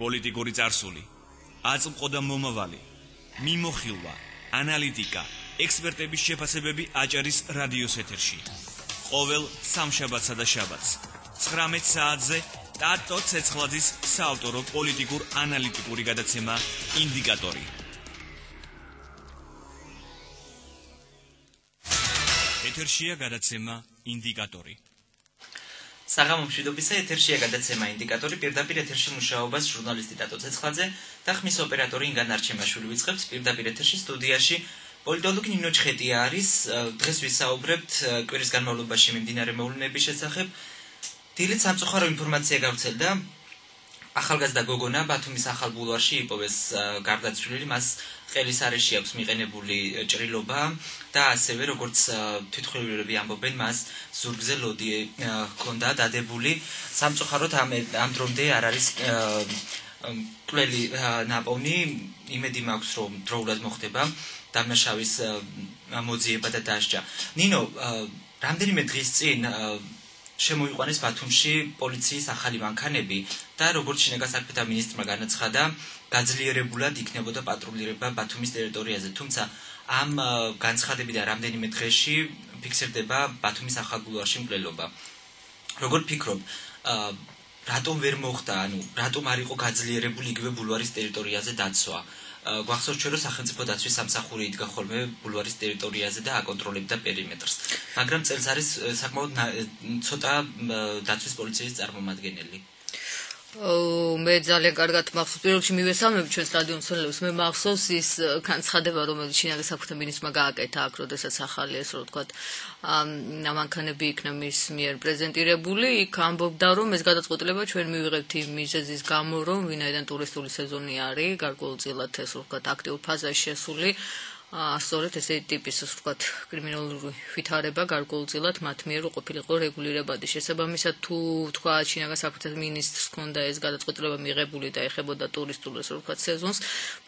პოლიტიკური წარსული, აწმყო და მომავალი, მიმოხილვა, ანალიტიკა, ექსპერტების შეფასებები აჭარის რადიოს ეთერში. ყოველ სამშაბათსა და შაბათს 19 საათზე ტატო ცეცხლაძის საავტორო პოლიტიკურ-ანალიტიკური გადაცემა ინდიკატორი. ეთერშია გადაცემა ინდიკატორი. საღამომშვიდობისა ეთერშია გადაცემა ინდიკატორი. პირდაპირ ეთერში მუშაობას ჟურნალისტი ტატო ცეცხლაძე და ხმის ოპერატორი ინგან არჩემაშვილი ვიწყებთ. პირდაპირ ეთერში სტუდიაში პოლიტოლოგი ნინო ჩხეტია არის. დღეს ვისაუბრებთ კვირის განმავლობაში მიმდინარე მოვლენების შესახებ. დილით სამწუხარო ინფორმაცია გავრცელდა. ახალგაზრდა გოგონა ბათუმის ახალ ბულვარში იპოვეს გარდაცვლილი, მას ყელის არეში აქვს მიყენებული ჭრილობა და ასევე როგორც თვითმხილველები ამბობენ, მას ზურგზე ლოდი ჰქონდა დადებული. სამწუხაროდ ამ დრომდე არ არის კვლელი ნაპოვნი. იმედი მაქვს, რომ დროულად მოხდება დამნაშავის მოძიება და დასჯა. ნინო, რამდენიმე დღის წინ შემოიყვანეს ბათუმში პოლიციის ახალი მანქანები და როგორც შინაგან საქმეთა მინისტრმა განაცხადა, გაძლიერებულად იქნებოდა პატრულირება ბათუმის ტერიტორიაზე. თუმცა ამ განცხადებიდან რამდენიმე დღეში ფიქსირდება ბათუმის ახალ ბულვარში მკვლელობა. როგორ ფიქრობ, რატომ ვერ მოხდა, რატომ არ იყო გაძლიერებული იგივე ბულვარის ტერიტორიაზე დაცვა? გვახსოვს ჩვენ, რომ სახელმწიფო დაცვის სამსახური იდგა ხოლმე ბულვარის ტერიტორიაზე და აკონტროლებდა პერიმეტრს. მაგრამ წელს არის საკმაოდ ცოტა დაცვის პოლიციის წარმომადგენელი. მე ძალიან კარგად მახსოვს, პირველში მივესალმები ჩვენს რადიო მსმენელებს. მე მახსოვს ის განცხადება, რომელიც შინაგან საქმეთა მინისტრმა გააკეთა აქ, როდესაც ახალი ეს რო ვთქვათ, მანქანები იქნა მის მიერ პრეზენტირებული. იქ ამბობდა, რომ ეს გადაწყვეტილება ჩვენ მივიღებთ იმ მიზეზის გამო, რომ ვინაიდან ტურისტული სეზონი არის, გარკვეულწილად ეს რო ვთქვათ, აქტიურ ფაზაში შესული. სწორედ ესეთი ტიპის ვთქვათ კრიმინალური ვითარება გარკვეულწილად მათ მიერ ყოფილიყო რეგულირებადი. შესაბამისად თუ ვთქვათ შინაგან საქმეთა მინისტრს ჰქონდა ეს გადაწყვეტილება მიღებული და ეხებოდა ტურისტულ ეს ვთქვათ სეზონს,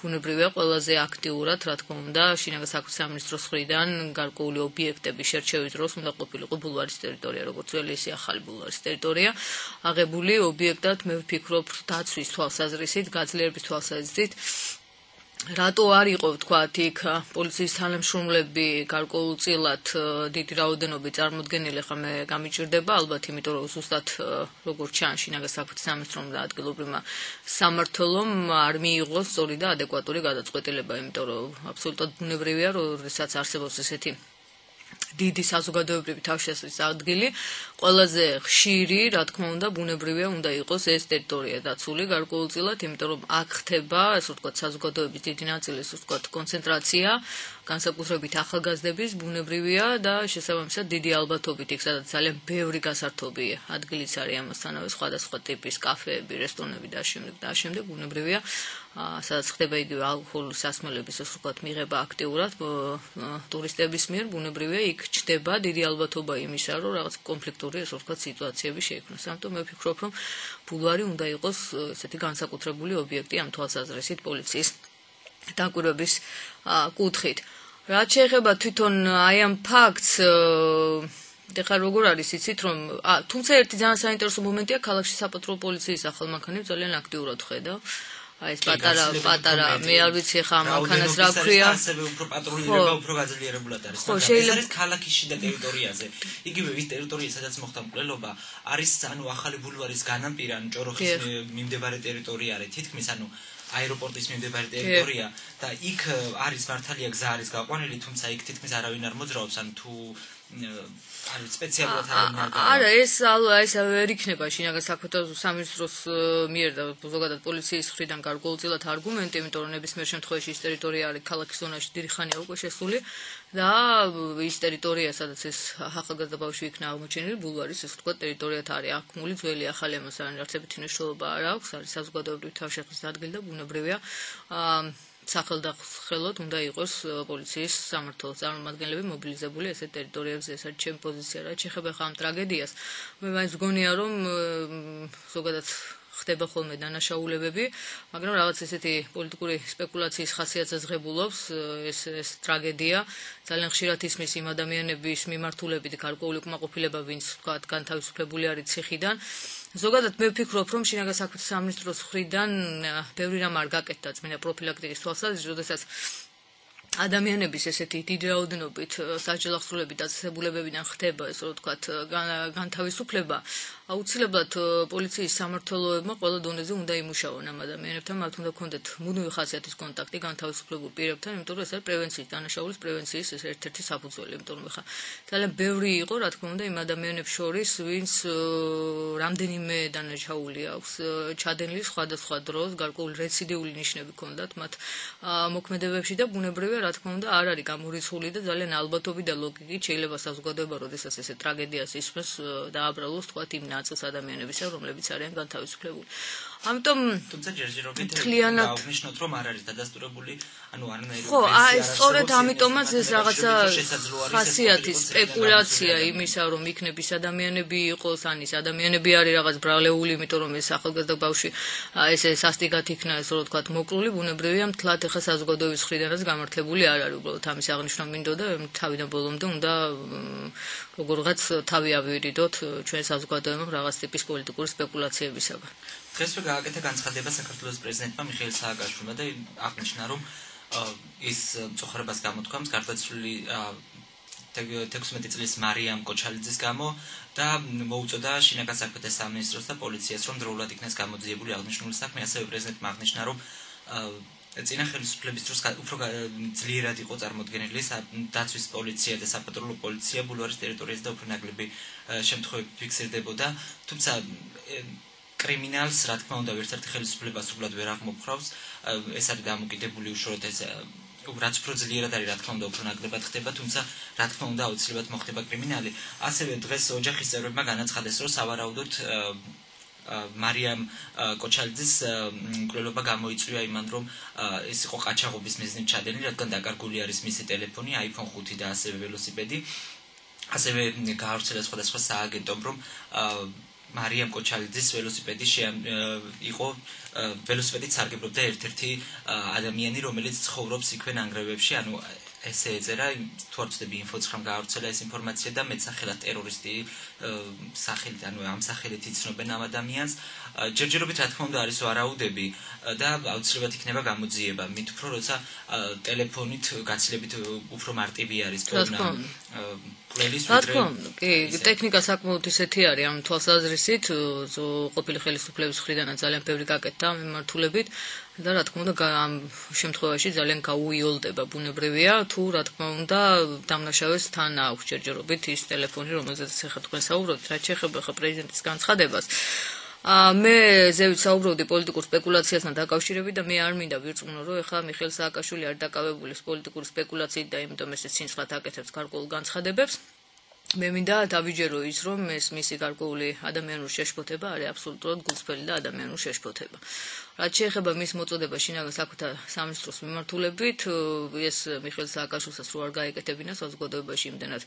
ბუნებრივია ყველაზე აქტიურად რა თქმა უნდა შინაგან საქმეთა მინისტროს მხრიდან გარკვეული ობიექტების შერჩევის დროს უნდა ყოფილიყო ბულვარის ტერიტორია, როგორც ძველი ისე ახალი ბულვარის ტერიტორია აღებული ობიექტად. მე ვფიქრობ დაცვის თვალსაზრისით, გაძლიერების თვალსაზრისით რატო არ იყო ვთქვათ იქ პოლიციის თანამშრომლები გარკვეულწილად დიდი რაოდენობით წარმოდგენილი, ხა მე გამიჭირდება ალბათ, იმიტომ რომ ზუსტად როგორც ჩანს შინაგან საქმეთა სამინისტრომ და ადგილობრივმა სამმართველომ არ მიიღო სწორი და ადეკვატური გადაწყვეტილება, იმიტომ რომ აბსოლუტურად ბუნებრივია, როდესაც არსებობს ესეთი დიდი საზოგადოებრივი თავშესხმის ადგილი, ყველაზე ხშირი, რა თქმა უნდა, ბუნებრივია უნდა იყოს ეს ტერიტორია დაცული გარკვეულწილად, იმიტომ რომ აქ ხდება, ასე ვთქვათ, საზოგადოების დიდი ნაწილის, ვთქვათ, კონცენტრაცია, განსაკუთრებით ახალგაზრდების, ბუნებრივია და შესაბამისად დიდი ალბათობით იქ, სადაც ძალიან ბევრი გასართობი ადგილიც არის ამასთანავე, სხვადასხვა ტიპის კაფეები, რესტორნები და ამავდროულად, ბუნებრივია, სადაც ხდება იგივე ალკოჰოლის სასმელების, ასე ვთქვათ, მიღება აქტიურად ტურისტების მიერ, ბუნებრივია იქ ჩდება დიდი ალბათობა იმისა, რომ რაღაც კონფლიქტური, ასე ვთქვათ, სიტუაციები შეიქმნას. ამიტომ მე ვფიქრობ, რომ ბულვარი უნდა იყოს ესეთი განსაკუთრებული ობიექტი ამ თვალსაზრისით პოლიციის დაკვირვების კუთხით. რაც შეეხება თვითონ აი ამ ფაქტს, ეხლა როგორ არის იცით, რომ თუმცა ერთი ძალიან საინტერესო მომენტია ქალაქში საპატრულო პოლიციის ახალ მანქანებს ძალიან აქტიურად ხედავ. ეს პატარა მე არ ვიცი ხა მანქანას რა ქვია, ასევე უფრო პატრულირება უფრო გაძლიერებულად არის. ეს არის ქალაქის შიდა ტერიტორიაზე. იგივე ის ტერიტორია, სადაც მოხდა მკვლელობა, არის ახალი ბულვარის განაპირა, ჭოროხის მიმდებარე ტერიტორია არის, თითქმის აეროპორტის მიმდებარე ტერიტორია და იქ არის მართალია გზა არის გაყვანილი, თუმცა იქ თითქმის არავინ არ მოძრაობს, თუ არის სპეციალურად არა ეს ვერ იქნება შინაგან საქმეთა სამინისტროს მიერ და ზოგადად პოლიციის მხრიდან გარკვეულწილად არგუმენტი, იმიტომ რომ ნებისმიერ შემთხვევაში ის ტერიტორია არის ქალაქის ზონაში დიდი ხანია უკვე შესული და ის ტერიტორია, სადაც ეს ახალგაზრდა ბავშვი იქნა აღმოჩენილი, ბულვარის ეს ვთქვათ ტერიტორიად არის აქმული, ძველი ახალი ამასთან არცებითი მნიშვნელობა არ აქვს, არის საზოგადოებრივი თავშესხმის ადგილი და ბუნებრივია სახელდახელოდ უნდა იყოს პოლიციის სამმართველოს წარმომადგენლები მობილიზებული ესეთ ტერიტორიებზე. ეს არის ჩემი პოზიცია, რაც შეეხება ამ ტრაგედიას. მე მაინც მგონია, რომ ზოგადად ხდება ხოლმე დანაშაულებები, მაგრამ რაღაც ესეთი პოლიტიკური სპეკულაციის ხასიათზე ზღებულობს ეს ტრაგედია. ძალიან ხშირად ისმის იმ ადამიანების მიმართულებით გარკვეული კმაყოფილება, ვინც ვთქვათ, განთავისუფლებული არის ციხიდან. ზოგადად მე ვფიქრობ, რომ შინაგან საქმეთა სამინისტროს მხრიდან ბევრი რამ არ გაკეთდა წმინდა პროფილაქტიკის თვალსაზრისით, როდესაც ადამიანების ესეთი დიდი რაოდენობით საჯელახსრულებით დაწესებულებებიდან ხდება, ესე რომ ვთქვათ, განთავისუფლება, აუცილებლად პოლიციის სამმართველოებმა ყველა დონეზე უნდა იმუშაონ ამ ადამიანებთან, მათ უნდა ქონდეთ მუდმივი ხასიათის კონტაქტი განთავისუფლებულ პირებთან, იმიტომ რომ ეს არის პრევენციის, დანაშაულის პრევენციის ერთ-ერთი საფუძველი, იმიტომ რომ ხა ძალიან ბევრი იყო, რა თქმა უნდა, იმ ადამიანებს შორის, ვინც რამდენიმე დანაშაული აქვს ჩადენილი სხვადასხვა დროს, გარკვეული რეციდიული ნიშნები ჰქონდათ მათ მოქმედებებში და ბუნებრივია, რა თქმა უნდა, არ არის გამორიცხული და ძალიან ალბათობით და ლოგიკით შეიძლება საზოგადოება, როდესაც ესე ტრაგედიას ისმის დააბრალოს, თქვათ, იმ ნაწილს ადამიანებისა, რომლებიც არიან განთავისუფლებული. ამიტომ თუმცა ჯერჯერობით აღნიშნოთ, რომ არ არის დადასტურებული, ანუ არანაირი ხო, სწორედ ამიტომაც ეს რაღაცა ხასიათის სპეკულაცია იმისა, რომ იქნებ ის ადამიანები იყოს, ან ის ადამიანები არის რაღაც ბრალეული, იმიტომ რომ ეს ახალგაზრდა ბავშვი ესე სასტიკად იქნა, ესე რომ ვთქვათ, მოკლული, ბუნებრივია, მთლად ეხა საზოგადოების მხრიდანაც გამართლებული არ არის, უბრალოდ ამის აღნიშვნა მინდოდა, თავიდან ბოლომდე უნდა როგორღაც თავი ავირიდოთ ჩვენ საზოგადოებამ რაღაც ტიპის პოლიტიკური სპეკულაციებისაგან. დღესვე გააკეთა განცხადება საქართველოს პრეზიდენტმა მიხეილ სააკაშვილმა და აღნიშნა, რომ ის მწუხარებას გამოთქვამს გარდაცვლილი 16 წლის მარიამ კოჩალიძის გამო და მოუწოდა შინაგან საქმეთა სამინისტროს და პოლიციას, რომ დროულად იქნეს გამოძიებული აღნიშნული საქმე, ასევე პრეზიდენტმა აღნიშნა, რომ წინა ხელისუფლების დროს უფრო ძლიერად იყო წარმოდგენილი დაცვის პოლიცია და საპატრულო პოლიცია ბულვარის ტერიტორიაზე და უფრო ნაკლები შემთხვევები ფიქსირდებოდა, თუმცა კრიმინალს, რა თქმა უნდა, ერთ-ერთი ხელისუფლებას უბრალოდ ვერ აღმოფხრავს, ეს არის დამოკიდებული უშუალოდ ეს რაც უფრო ძლიერად არის, რა თქმა უნდა, უფრო ნაკლებად ხდება, თუმცა რა თქმა უნდა, აუცილებლად მოხდება კრიმინალი. ასევე დღეს ოჯახის წევრებმა განაცხადეს, რომ სავარაუდოდ მარიამ კოჩალიძის მკვლელობა გამოიწვია იმან, რომ ეს იყო ყაჩაღობის მიზნით ჩადენილი, რადგან დაკარგული არის მისი ტელეფონი, iPhone 5 და ასევე ველოსიპედი. ასევე გაავრცელა სხვადასხვა სააგენტომ, რომ მარიამ კოჩალიძის ველოსიპედი იყო ველოსიპედით სარგებლობდა ერთ-ერთი ადამიანი, რომელიც ცხოვრობს იქვე ნანგრევებში, ანუ ესე ეწერა, თუ არ ვცდები ინფო9-მ გაავრცელა ეს ინფორმაცია და მეტსახელად ტერორისტი სახელით, ანუ ამ სახელით იცნობენ ამ ადამიანს. ჯერჯერობით რა თქმა უნდა არის ვარაუდები და აუცილებლად იქნება გამოძიება, მით უფრო როცა ტელეფონით გაცილებით უფრო მარტივი არის პოვნა ყველის კი, ტექნიკა საკმაოდ ისეთი არის ამ თვალსაზრისით, ყოფილი ხელისუფლების მხრიდანაც ძალიან ბევრი გაკეთდა მიმართულებით და რა თქმა უნდა ამ შემთხვევაში ძალიან გაუიოლდება ბუნებრივია, თუ რა თქმა უნდა დამნაშავეს თან აქვს ჯერჯერობით ის ტელეფონი, რომელზეც ახლა თქვენ საუბრობთ, რაც შეეხება ხა პრეზიდენტის განცხადებას. მე ზევით საუბრობდი პოლიტიკურ სპეკულაციასთან დაკავშირებით და მე არ მინდა ვირწმუნო, რომ ახლა მიხეილ სააკაშვილი არ დაკავებული პოლიტიკური სპეკულაციით და იმიტომ ეს ცინცხლად აკეთებს გარკვეულ განცხადებებს. მე მინდა დავიჯერო ის, რომ ეს მისი გარკვეული ადამიანური შეშფოთება არის აბსოლუტურად გულწრფელი და ადამიანური შეშფოთება. რაც შეეხება მის მოწოდება შინაგან საქმეთა სამინისტროს მიმართულებით, ეს მიხეილ სააკაშვილსაც რო არ გაეკეთებინა საზოგადოებაში იმდენად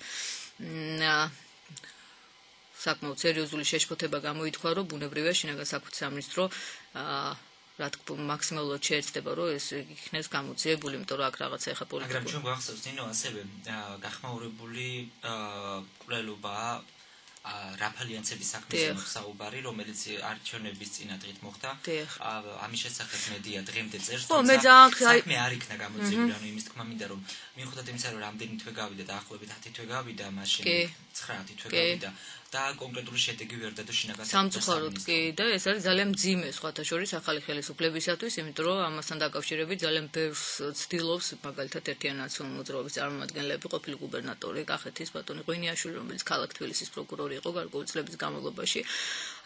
საკმაოდ სერიოზული შეშფოთება გამოითქვა, რომ ბუნებრივია შინაგან საქმეთა სამინისტრო რა თქმა უნდა მაქსიმალურად შეეცდება, რომ ეს იქნეს გამოძიებული, იმიტომ რომ აქ რაღაცა ეხა პოლიტიკური. მაგრამ ჩვენ გვახსოვს ნინო ასევე გახმაურებული კვლელობაა რაფალიანცების საქმის საუბარი, რომელიც არჩევნების წინა დღით მოხდა. ამის შესახებ მედია დღემდე წერს, საქმე არ იქნა გამოძიებული, ანუ იმის თქმა მინდა, რომ მიუხედავად იმისა, რომ რამდენი თვე გავიდა და ახლობით 10 თვე გავიდა, მაშინ 9 თვე გავიდა და კონკრეტული შედეგი ვერ დადო შინაგან სამწუხაროდ კი და ეს არის ძალიან მძიმე სხვათა შორის ახალი ხელისუფლებისათვის, იმიტომ რომ ამასთან დაკავშირებით ძალიან ბევრს ცდილობს მაგალითად ერთიანი ნაციონალური მოძრაობის წარმომადგენლები, ყოფილი გუბერნატორი კახეთის ბატონი ღვინიაშვილი, რომელიც ქალაქ თბილისის პროკურორი იყო გარკვეული წლების განმავლობაში.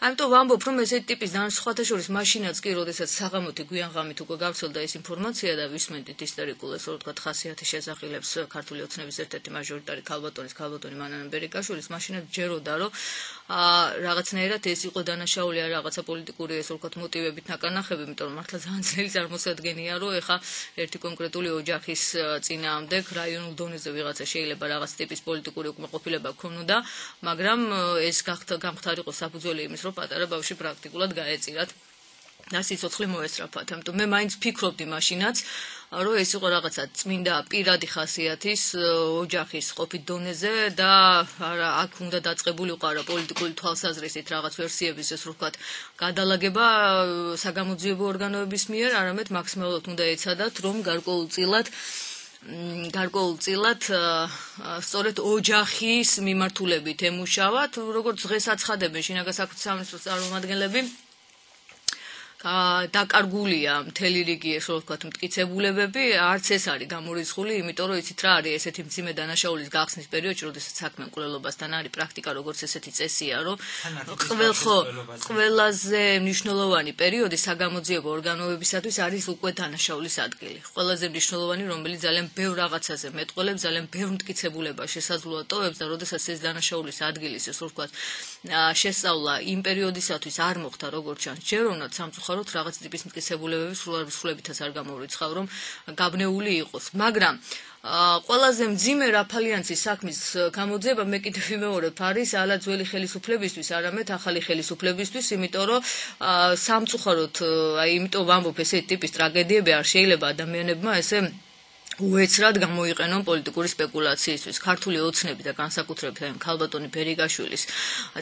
ამიტომ ვამბობ, რომ ესეთი ტიპის სხვათა შორის მაშინაც კი, როდესაც საღამოთი გვიან-ღამით უკვე გავრცელდა ეს ინფორმაცია და ვისმენდით ისტორიკულ ესე ვთქვათ ხასიათის შესახილებს ქართული ოცნების ერთ-ერთი მაჟორიტარი ქალბატონი მანანა ბერიკაშვილის, მაშინაც ჯეროდა, რომ რაღაცნაირად ეს იყო დანაშაული არ რაღაცა პოლიტიკური ესე ვთქვათ მოტივებით ნაკანახები, იმიტომ რომ მართლა ძალიან ძნელი წარმოსადგენია, რომ ეხა ერთი კონკრეტული ოჯახის წინააღმდეგ რაიონულ დონეზე ვიღაცა შეიძლება რაღაც ტიპის პოლიტიკური უკმაყოფილება ქონოდა, მაგრამ ეს გამხდარიყო საფუძველი იმის, რომ პატარა ბავშვი პრაქტიკულად გაეწირათ და სიცოცხლე მოესწრაფათ. ამიტომ მე მაინც ფიქრობდი მაშინაც, რომ ეს იყო რაღაცა წმინდა პირადი ხასიათის ოჯახის ყოფით დონეზე და არა აქ უნდა დაწყებული იყო არა პოლიტიკური თვალსაზრისით რაღაც ვერსიების ეს რო ვთქვათ გადალაგება საგამოძიებო ორგანოების მიერ, არამედ მაქსიმალურად უნდა ეცადათ რომ გარკვეულწილად სწორედ ოჯახის მიმართულებით ემუშავათ, როგორც დღეს აცხადებენ შინაგან საქმეთა სამინისტროს წარმომადგენლები. დაკარგულია მთელი რიგი ეს რო ვთქვათ მტკიცებულებები, არც ეს არის გამორიცხული, იმიტომ რომ იცით რა არის ესეთი მძიმე დანაშაულის გახსნის პერიოდში, როდესაც საქმე მკვლელობასთან არის პრაქტიკა როგორც ესეთი წესია, რომ ყველაზე მნიშვნელოვანი პერიოდი საგამოძიებო ორგანოებისათვის არის უკვე დანაშაულის ადგილი. ყველაზე მნიშვნელოვანი, რომელიც ძალიან ბევრ რაღაცაზე მეტყველებს, ძალიან ბევრ მტკიცებულებას შესაძლოა ტოვებს და როდესაც ეს დანაშაულის ადგილის ეს რო ვთქვათ შესწავლა იმ პერიოდისათვის არ მოხდა როგორც ჩანს, ჯეროვნად სამწუხაროდ რაღაც ტიპის მტკიცებულებები სრულებითაც არ გამორიცხავ, რომ გაბნეული იყოს. მაგრამ ყველაზე მძიმე რაფალიანცის საქმის გამოძიება მე კიდევ ვიმეორებ არის ალა ძველი ხელისუფლებისთვის, არამედ ახალი ხელისუფლებისთვის, იმიტომ რომ სამწუხაროდ იმიტომ ვამბობ ესეთი ტიპის ტრაგედიები არ შეიძლება ადამიანებმა ესე უეცრად გამოიყენონ პოლიტიკური სპეკულაციისთვის. ქართული ოცნები და განსაკუთრებით ქალბატონი ბერიგაშვილის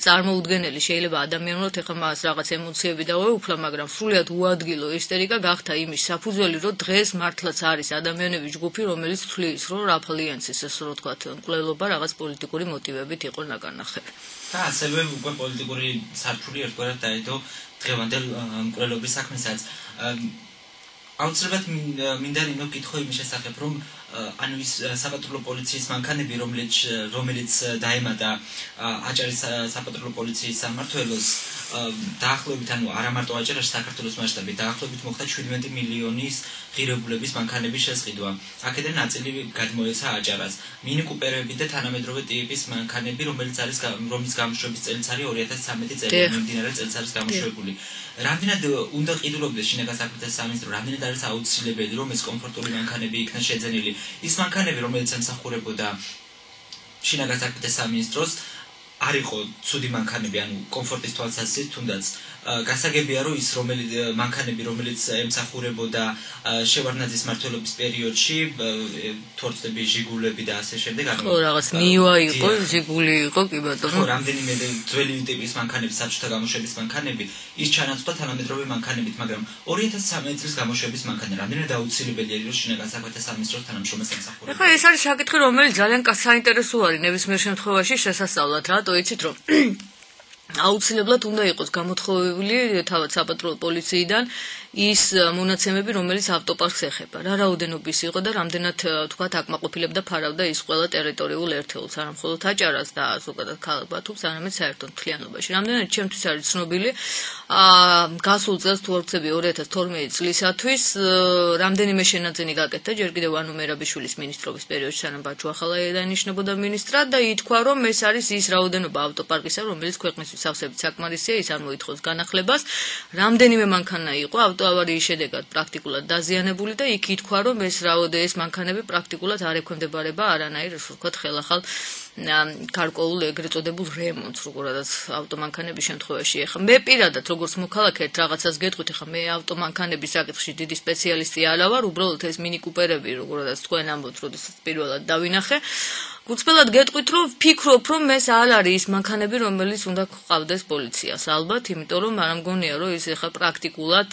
წარმოუდგენელი შეიძლება ადამიანურად ეხლა მას რაღაც ემოციები დაუეუფლა, მაგრამ სრულიად უადგილო ისტერიკა გახდა იმის საფუძველი, რომ დღეს მართლაც არის ადამიანების ჯგუფი, რომელიც თვლის, რომ რაფალიანცის ეს რო ვთქვათ მკვლელობა რაღაც პოლიტიკური მოტივებით იყო ნაკარნახები. და ასევე უკვე პოლიტიკური სართული ერთგვარად დაედო დღევანდელ მკვლელობის საქმესაც. აუცილებლად მინდა ნინო კითხო იმის შესახებ, რომ ანუ ის საპატრულო პოლიციის მანქანები, რომელიც დაემატა აჭარის საპატრულო პოლიციის სამმართველოს დაახლოებით, ანუ არა მარტო აჭარაში, საქართველოს მასშტაბით დაახლოებით მოხდა 17 მილიონის ღირებულების მანქანების შესყიდვა. აქედან ნაწილი გადმოეცა აჭარას. მინი კუპერები და თანამედროვე ტიპის მანქანები, რომლის გამოშვების წელიც არის 2013 წელი, მიმდინარე წელს არის გამოშვებული. რამდენად უნდა ყიდულობდეს შინაგან საქმეთა სამინისტრო, რამდენად არის აუცილებელი, რომ ეს კომფორტული მანქანები იქნას შეძენილი. ის მანქანები, რომელიც ემსახურებოდა შინაგან საქმეთა სამინისტროს, არ იყო ცუდი მანქანები, ანუ კომფორტის თვალსაზრისით თუნდაც გასაგებია, რომ ის მანქანები, რომელიც ემსახურებოდა შევარდნაძის მმართველობის პერიოდში, თორცდები, ჟიგულები და ასე შემდეგ, ხო, რაღაც ნივა იყო, ჟიგული იყო, კი ბატონო. ხო, რამდენიმე ძველი ტიპის მანქანები, საბჭოთა გამოშვების მანქანები, ის ჩანაცვლა თანამედროვე მანქანებით, მაგრამ 2013 წლის გამოშვების მანქანა რამდენად აუცილებელია, რომ შინაგან საქმეთა სამინისტროს თანამშრომელს ემსახურებოდა. ეხლა ეს არის საკითხი, რომელიც ძალიან საინტერესო არის ნებისმიერ შემთხვევაში შესასწავლად, რატო იცით რომ აუცილებლად უნდა იყოს გამოთხოვებული თავად საპატრულო პოლიციიდან ის მონაცემები, რომელიც ავტოპარკს ეხება. რა რაოდენობის იყო და რამდენად თქვათ აკმაყოფილებდა ფარავდა ის ყველა ტერიტორიულ ერთეულს, არა მხოლოდ აჭარას და ზოგადად ქალაქ ბათუმს, არამედ საერთოდ მთლიანობაში. რამდენად ჩემთვის არის ცნობილი, გასულ წელს თუ არ ვცდები 2012 წლისათვის რამდენიმე შენაძენი გაკეთდა, ჯერ კიდევ ვანო მერაბიშვილის მინისტრობის პერიოდში, სანამ ბაჩუ ახალაია დაინიშნებოდა მინისტრად და ითქვა, რომ ეს არის ის რაოდენობა ავტოპარკისა, რომელიც ქვეყნისთვის სავსებით საკმარისია, ის არ მოითხოვს განახლებას. რამდენიმე მანქანა იყო ავტოავარიის შედეგად პრაქტიკულად დაზიანებული და იქ ითქვა, რომ ეს მანქანები პრაქტიკულად არ ექვემდებარება არანაირ, ასე ვთქვათ, ხელახალ გარკვეულ ეგრეთ წოდებულ რემონტს, როგორადაც ავტომანქანების შემთხვევაში. ეხლა მე პირადად როგორც მოქალაქე რაღაცას გეტყვით, ეხლა მე ავტომანქანების საკითხში დიდი სპეციალისტი არა ვარ, უბრალოდ ეს მინი კუპერები, როგორადაც თქვენ ამბობთ, როდესაც პირველად დავინახე, გუწბელად გეტყვით, რომ ფიქრობ, რომ ეს არ არის ის მანქანები, რომელიც უნდა გყავდეს პოლიციას, ალბათ, იმიტომ რომ არ მგონია, რომ ის ეხლა პრაქტიკულად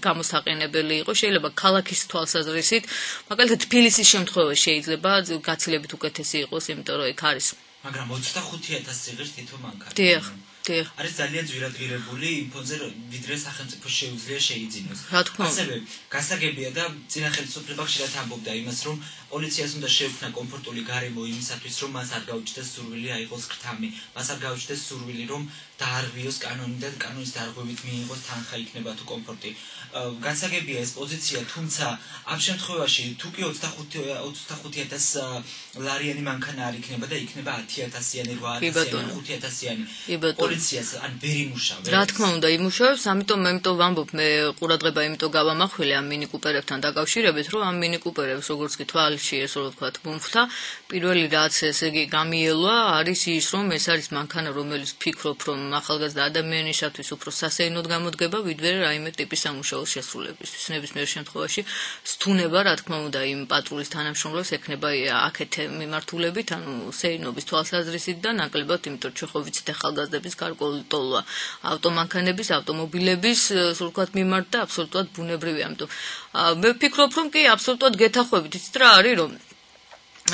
გამოსაყენებელი იყო. შეიძლება ქალაქის თვალსაზრისით, მაგალითად თბილისის შემთხვევაში შეიძლება გაცილებით უკეთესი იყოს, იმიტომ რომ იქ არის. მაგრამ 25,000 ციგრს თითო მანქანა. დიახ. არის ძალიან ძვირადღირებული იმ ფონზე, ვიდრე სახელმწიფო შეუძლია შეიძინოს. ასევე გასაგებია და წინა ხელისუფლება ხშირად ამბობდა იმას, რომ პოლიციას უნდა შეექმნა კომფორტული გარემო იმისათვის, რომ მას არ გაუჩნდეს სურვილი აიღოს ხრთამი, მას არ გაუჩნდეს სურვილი, რომ დაარღვიოს კანონი და კანონის დარღვევით მიიღოს თანხა, იქნება თუ კომფორტი. გასაგებია ეს პოზიცია, თუმცა ამ შემთხვევაში თუ კი 25,000 ლარიანი მანქანა არ იქნება და იქნება 10,000-იანი, 8,000-იანი, 5,000-იანი. პოლიციას ან ვერ იმუშავებს. რა თქმა უნდა, იმუშავებს, ამიტომ ვამბობ, მე ყურადღება იმიტომ გავამახვილე ამ მინი კუპერებთან დაკავშირებით, რომ ამ მინი კუპერებს, როგორც კი თვალში ესე ვთქვათ, მომხდა, პირველი რაც ესე იგი გამიელვა, არის ის, რომ ეს არის მანქანა, რომელიც ფიქრობ, რომ რომ ახალგაზრდა ადამიანისათვის უფრო სასეირნოდ გამოდგება, ვიდრე რაიმე ტიპის სამუშაოს შესრულებისთვის. ნებისმიერ შემთხვევაში სტუნება, რა თქმა უნდა, იმ პატრულის თანამშრომლებს ექნება აქეთ მიმართულებით, ანუ სეირნობის თვალსაზრისით და ნაკლებად, იმიტომ რომ ხო ვიცით ახალგაზრდების გარკვეული ტოლვა ავტომანქანების, ავტომობილების, ასე ვთქვათ, მიმართ და აბსოლუტურად ბუნებრივია, ამიტომ მე ვფიქრობ, რომ კი აბსოლუტურად გეთახვებით, იცით რა არის, რომ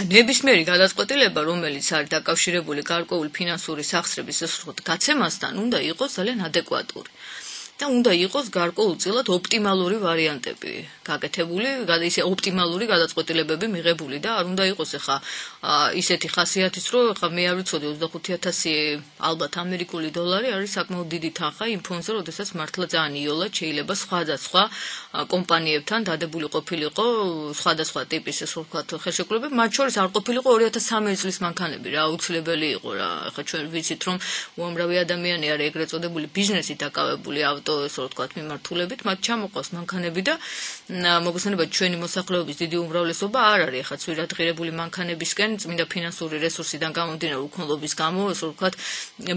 ნებისმიერი გადაწყვეტილება, რომელიც არის დაკავშირებული გარკვეული ფინანსური სახსრების გაცემასთან, უნდა იყოს ძალიან ადეკვატური. და უნდა იყოს გარკვეულწილად ოპტიმალური ვარიანტები გაკეთებული, ისე ოპტიმალური გადაწყვეტილებები მიღებული და არ უნდა იყოს ახლა ისეთი ხასიათის, რომ ახლა მე არ ვიცოდი 25,000 ალბათ ამერიკული დოლარი არის საკმაოდ დიდი თანხა იმ ფონზე, როდესაც მართლა ძალიან იოლად შეიძლება სხვადასხვა კომპანიებთან დადებული ყოფილიყო სხვადასხვა ტიპის ასე ვთქვათ ხელშეკრულებები, მათ შორის არ ყოფილიყო 2013 წლის მანქანები რა, აუცილებელი იყო რა. ახლა ჩვენ ვიცით, რომ უამრავი ადამიანი არის ეგრეთ წოდებული ბიზნესით დაკავებული ესე ვთქვათ მიმართულებით, მათ ჩამოყავს მანქანები და მოგესალმებით ჩვენი მოსახლეობის დიდი უმრავლესობა არ არის ახლა ცვირადღირებული მანქანებისკენ წმინდა ფინანსური რესურსიდან გამომდინარე უქონლობის გამო, ესე ვთქვათ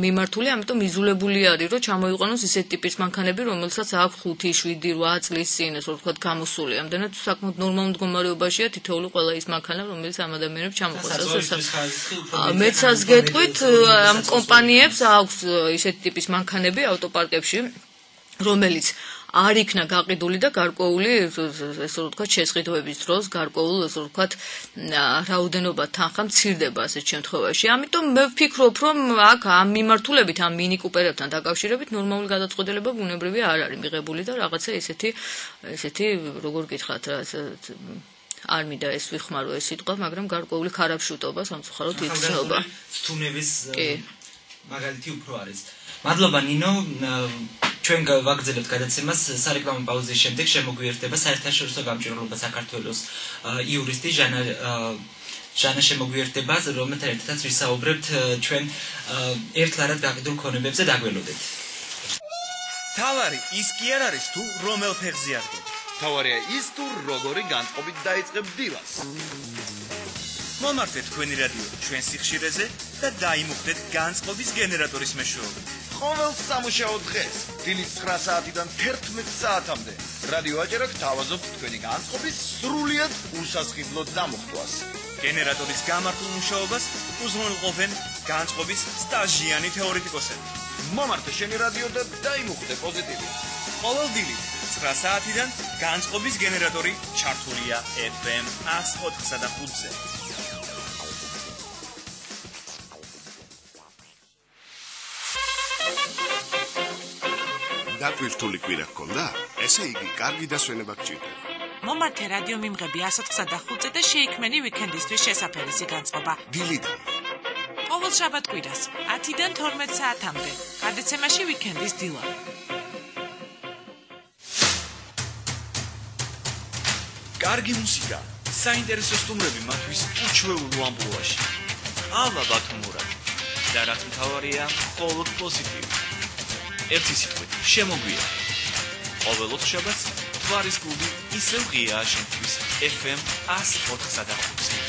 მიმართული, ამიტომ იზოლებული არის, რომ ჩამოიყვანოს ისეთი ტიპის მანქანები, რომელსაც აქვს 5, 7, 8 წლის წინ, ესე ვთქვათ გამოსული. ამდენად საკმაოდ ნორმალურ მდგომარეობაშია თითოეული ყველა ის მანქანა, რომელიც ამ ადამიანებს ჩამოყავს. მეცას გეტყვით, ამ კომპანიებს აქვს ისეთი ტიპის მანქანები ავტოპარკებში, რომელიც არ იქნა გაყიდული და გარკვეული ესე ვთქვათ შესყიდვების დროს გარკვეულ ესე ვთქვათ რაოდენობა თანხა მცირდება ასეთ შემთხვევაში. ამიტომ მე ვფიქრობ, რომ აქ ამ მიმართულებით ამ მინი კუპერებთან დაკავშირებით ნორმალური გადაწყვეტილება ბუნებრივია არ არის მიღებული და რაღაცა ესეთი როგორ გითხრათ რა არ მინდა ეს ვიხმარო ეს სიტყვა, მაგრამ გარკვეული ხარაბშუტობა სამწუხაროდ იგრძნობა. სტუნების მაგალითი უფრო არის. მადლობა ნინო, ჩვენ ვაგრძელებთ გადაცემას სარეკლამო პაუზის შემდეგ შემოგვიერთდება საერთაშორისო გამჭვირვალობა საქართველოს იურისტი ჟანა შემოგვიერთდება, რომელთან ერთადაც ვისაუბრებთ ჩვენ ერთლარად გაყიდულ ქონებებზე. დაგველოდეთ. თავარი ის კი არ არის თუ რომელ ფეხზე აღდგება. თავარია ის თუ როგორი განწყობით დაიწყებ დილას. მომართეთ თქვენი რადიო ჩვენ სიხშირეზე და დაიმუხდეთ განწყობის გენერატორის მეშვეობით. ყოველ სამუშაო დღეს დილის 9 საათიდან 11 საათამდე რადიო აჯერა გთავაზობთ თქვენი განწყობის სრულიად უსასყიდლო დამუხტვას. გენერატორის გამართულ მუშაობას უზრუნველყოფენ განწყობის სტაჟიანი თეორეტიკოსები. მომართე შენი რადიო და დაიმუხდე პოზიტივი. ყოველ დილით 9 საათიდან განწყობის გენერატორი ჩართულია FM 104.5-ზე. დაკვირტული კვირა გქონდა? ესე იგი, კარგი დასვენება გჭირდება. მომართე რადიო მიმღები 104.5-ზე და შეიქმნენი ვიკენდისთვის შესაფერისი განწყობა. დილიდან. ყოველ შაბათ კვირას 10-დან 12 საათამდე. გადაცემაში ვიკენდის დილა. კარგი მუსიკა, საინტერესო სტუმრები მათთვის უჩვეულო ამპლუაში. ალა ბათუმურა. და რაც მთავარია, მხოლოდ პოზიტივი. ერთი სიტყვით, შემოგვია. ყოველ ოთხშაბათს თვარის კლუბი ისევ ღიაა შენთვის FM 104.5-ზე.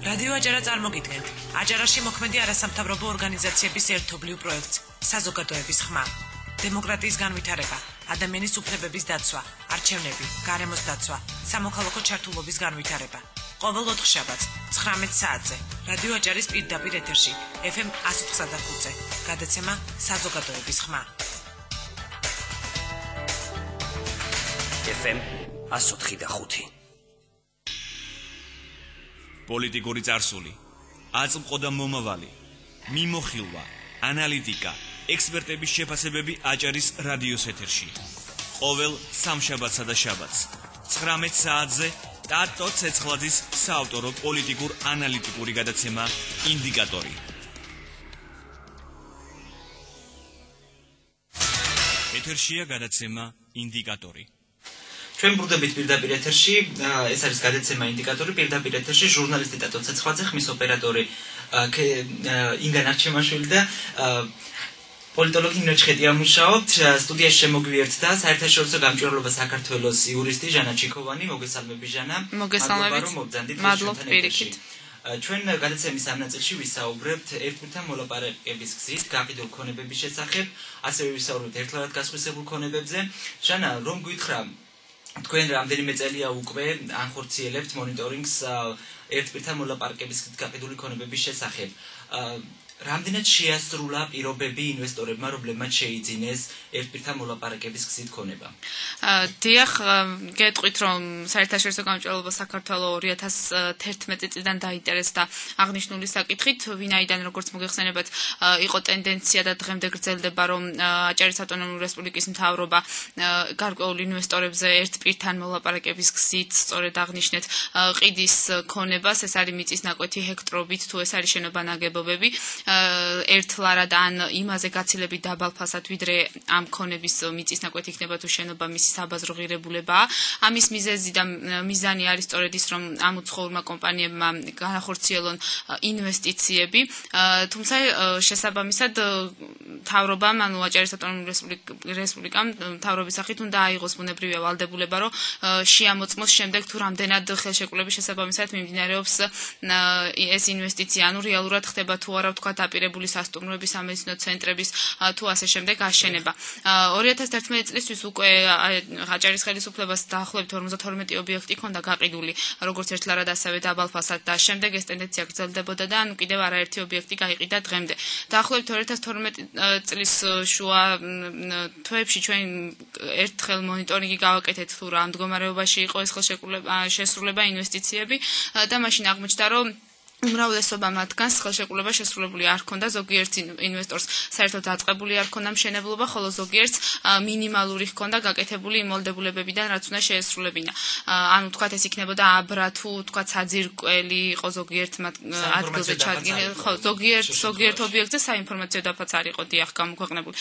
რადიო აჯარა წარმოგიდგენთ. აჯარაში მოქმედი არასამთავრობო ორგანიზაციების ერთობლივ პროექტს საზოგადოების ხმა. დემოკრატიის განვითარება, ადამიანის უფლებების დაცვა, არჩევნები, გარემოს დაცვა, სამოქალაქო ჩართულობის განვითარება. ყოველ ოთხშაბათს 19 საათზე რადიო აჯარის პირდაპირ ეთერში FM 104.5-ზე. გადაცემა საზოგადოების ხმა. FM 104.5. პოლიტიკური წარსული, აწმყო და მომავალი, მიმოხილვა, ანალიტიკა, ექსპერტების შეფასებები აჭარის რადიოს ეთერში. ყოველ სამშაბათსა და შაბათს 19 საათზე ტატო ცეცხლაძის საავტორო პოლიტიკურ-ანალიტიკური გადაცემა ინდიკატორი. ეთერშია გადაცემა ინდიკატორი. ჩვენ ბრუნდებით პირდაპირ ეთერში, ეს არის გადაცემა ინდიკატორი, პირდაპირ ეთერში ჟურნალისტი ტატო ცეცხლაძე, ხმის ოპერატორი ინგა ნარჩემაშვილი და პოლიტოლოგი ნინო ჩხეტია მუშაობთ. სტუდიაში შემოგვიერთდა საერთაშორისო გამჭვირვალობა საქართველოს იურისტი ჟანა ჩიქოვანი. მოგესალმები ჟანა. მოგესალმებით. მადლობთ პირიქით. ჩვენ გადაცემის ამ ნაწილში ვისაუბრებთ ერთმანეთთან მოლაპარაკების გზით გაყიდულ ქონებების შესახებ, ასევე ვისაუბრებთ ერთლარად გასხვისებულ ქონებებზე. ჟანა, რომ გითხრა, თქვენ რამდენიმე წელია უკვე ანხორციელებთ მონიტორინგს ერთმანეთთან მოლაპარაკების გზით გაყიდული ქონებების შესახებ. რამდენად შეასრულა პირობები ინვესტორებმა, რომლებმაც შეიძინეს ერთმანეთთან მოლაპარაკების გზით ქონება? დიახ, გეტყვით, რომ საერთაშორისო გამჭვირვალობა საქართველოს 2011 წლიდან დაინტერესდა აღნიშნული საკითხით, ვინაიდან როგორც მოგეხსენებათ, იყო ტენდენცია და დღემდე გრძელდება, რომ აჭარის ავტონომიური რესპუბლიკის მთავრობა გარკვეულ ინვესტორებზე ერთპირთან მოლაპარაკების გზით სწორედ აღნიშნეთ ყიდის ქონებას, ეს არის მიწის ნაკვეთი ჰექტრობით, თუ ეს არის შენობა ნაგებობები. ერთლარად ან იმაზე გაცილებით დაბალ ფასად, ვიდრე ამ ქონების მიწის ნაკვეთი იქნება თუ შენობა მისი საბაზრო ღირებულებაა. ამის მიზეზი და მიზანი არის სწორედ ის, რომ ამ უცხოურმა კომპანიებმა განახორციელონ ინვესტიციები, თუმცა შესაბამისად მთავრობამ, ანუ აჭარის ავტონომიური რესპუბლიკამ მთავრობის სახით უნდა აიღოს ბუნებრივია ვალდებულება, რომ შეამოწმოს შემდეგ თუ რამდენად ხელშეკრულების შესაბამისად მიმდინარეობს ეს ინვესტიცია, ანუ რეალურად ხდება თუ არა თქვა დაპირებული სასტუმროების სამედიცინო ცენტრების თუ ასე შემდეგ აშენება. 2011 წლისთვის უკვე აჭარის ხელისუფლებას დაახლოებით 52 ობიექტი ჰქონდა გაყიდული, როგორც ერთლარად ასევე დაბალ ფასად და შემდეგ ეს ტენდენცია გრძელდებოდა და ანუ კიდევ არაერთი ობიექტი გაიყიდა დღემდე. დაახლოებით 2012 წლის შუა თვეებში ჩვენ ერთხელ მონიტორინგი გავაკეთეთ თუ რა მდგომარეობაში იყო ეს შესრულება ინვესტიციები და მაშინ აღმოჩნდა, რომ უმრავლესობა მათგანს ხელშეკრულება შესრულებული არ ჰქონდა, ზოგიერთ ინვესტორს საერთოდ დაწყებული არ ჰქონდა მშენებლობა, ხოლო ზოგიერთს მინიმალური ჰქონდა გაკეთებული იმოლდებულებებიდან, რაც უნდა შეესრულებინა. ანუ თქვათ ეს იქნებოდა აბრა თუ თქვათ საძირკველი იყო ზოგიერთ ადგილზე ჩადგილი, ხო, ზოგიერთ ობიექტზე საინფორმაციო დაფაც არ იყო დიახ გამოქვეყნებული.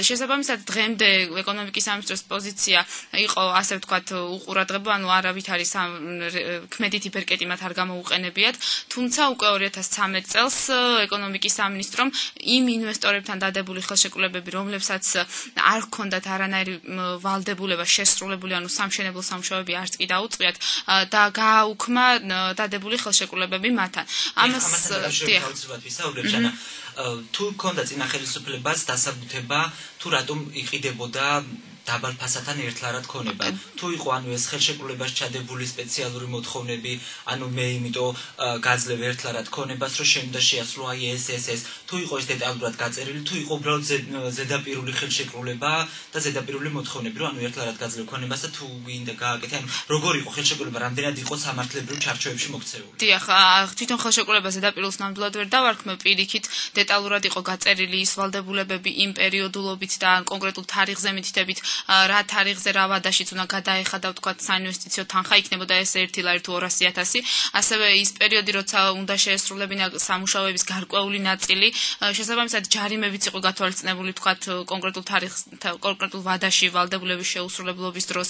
შესაბამისად დღემდე ეკონომიკის სამინისტროს პოზიცია იყო ასე ვთქვათ უყურადღება, ანუ არავით არის ქმედითი ბერკეტი მათ არ გამოუყენებიათ, თუმცა უკვე 2013 წელს ეკონომიკის სამინისტრომ იმ ინვესტორებთან დადებული ხელშეკრულებები, რომლებსაც არ ჰქონდათ არანაირი ვალდებულება შესრულებული, ანუ სამშენებლო სამუშაოები არც კი დაუწყიათ და გააუქმა დადებული ხელშეკრულებები მათთან. ამას ვისაუბრებ, ჟანა, თუ ჰქონდა წინა ხელისუფლებას დასაბუთება, თუ რატომ იყიდებოდა დაბალ ფასადთან ერთლარად ქონება. თუ იყო ანუ ეს ხელშეკრულებას ჩადებული სპეციალური მოთხოვნები, ანუ მე იმიტომ გაძლევ ერთლარად ქონებას, რომ შემდა შეასრულა აი ეს. თუ იყო ეს დეტალურად გაწერილი, თუ იყო უბრალოდ ზედაპირული ხელშეკრულება და ზედაპირული მოთხოვნები, რომ ანუ ერთლარად გაძლევ ქონებას და თუ გინდა გააკეთე, ანუ როგორ იყო ხელშეკრულება, რამდენად იყო სამართლებრივ ჩარჩოებში მოქცეული. დიახ, თვითონ ხელშეკრულება ზედაპირულს ნამდვილად ვერ დავარქმევ, პირიქით დეტალურად იყო გაწერილი ის ვალდებულებები იმ პერიოდულობით და კონკრეტულ თარიღზე მითითებით, რა თარიღზე რა ვადაშიც უნდა გადაეხადა ვთქვათ საინვესტიციო თანხა, იქნებოდა ეს 1 ლარი თუ 200.000, ასევე ის პერიოდი, როცა უნდა შეესრულებინა სამუშაოების გარკვეული ნაწილი, შესაბამისად ჯარიმებიც იყო გათვალისწინებული ვთქვათ კონკრეტულ ვადაში ვალდებულების შეუსრულებლობის დროს,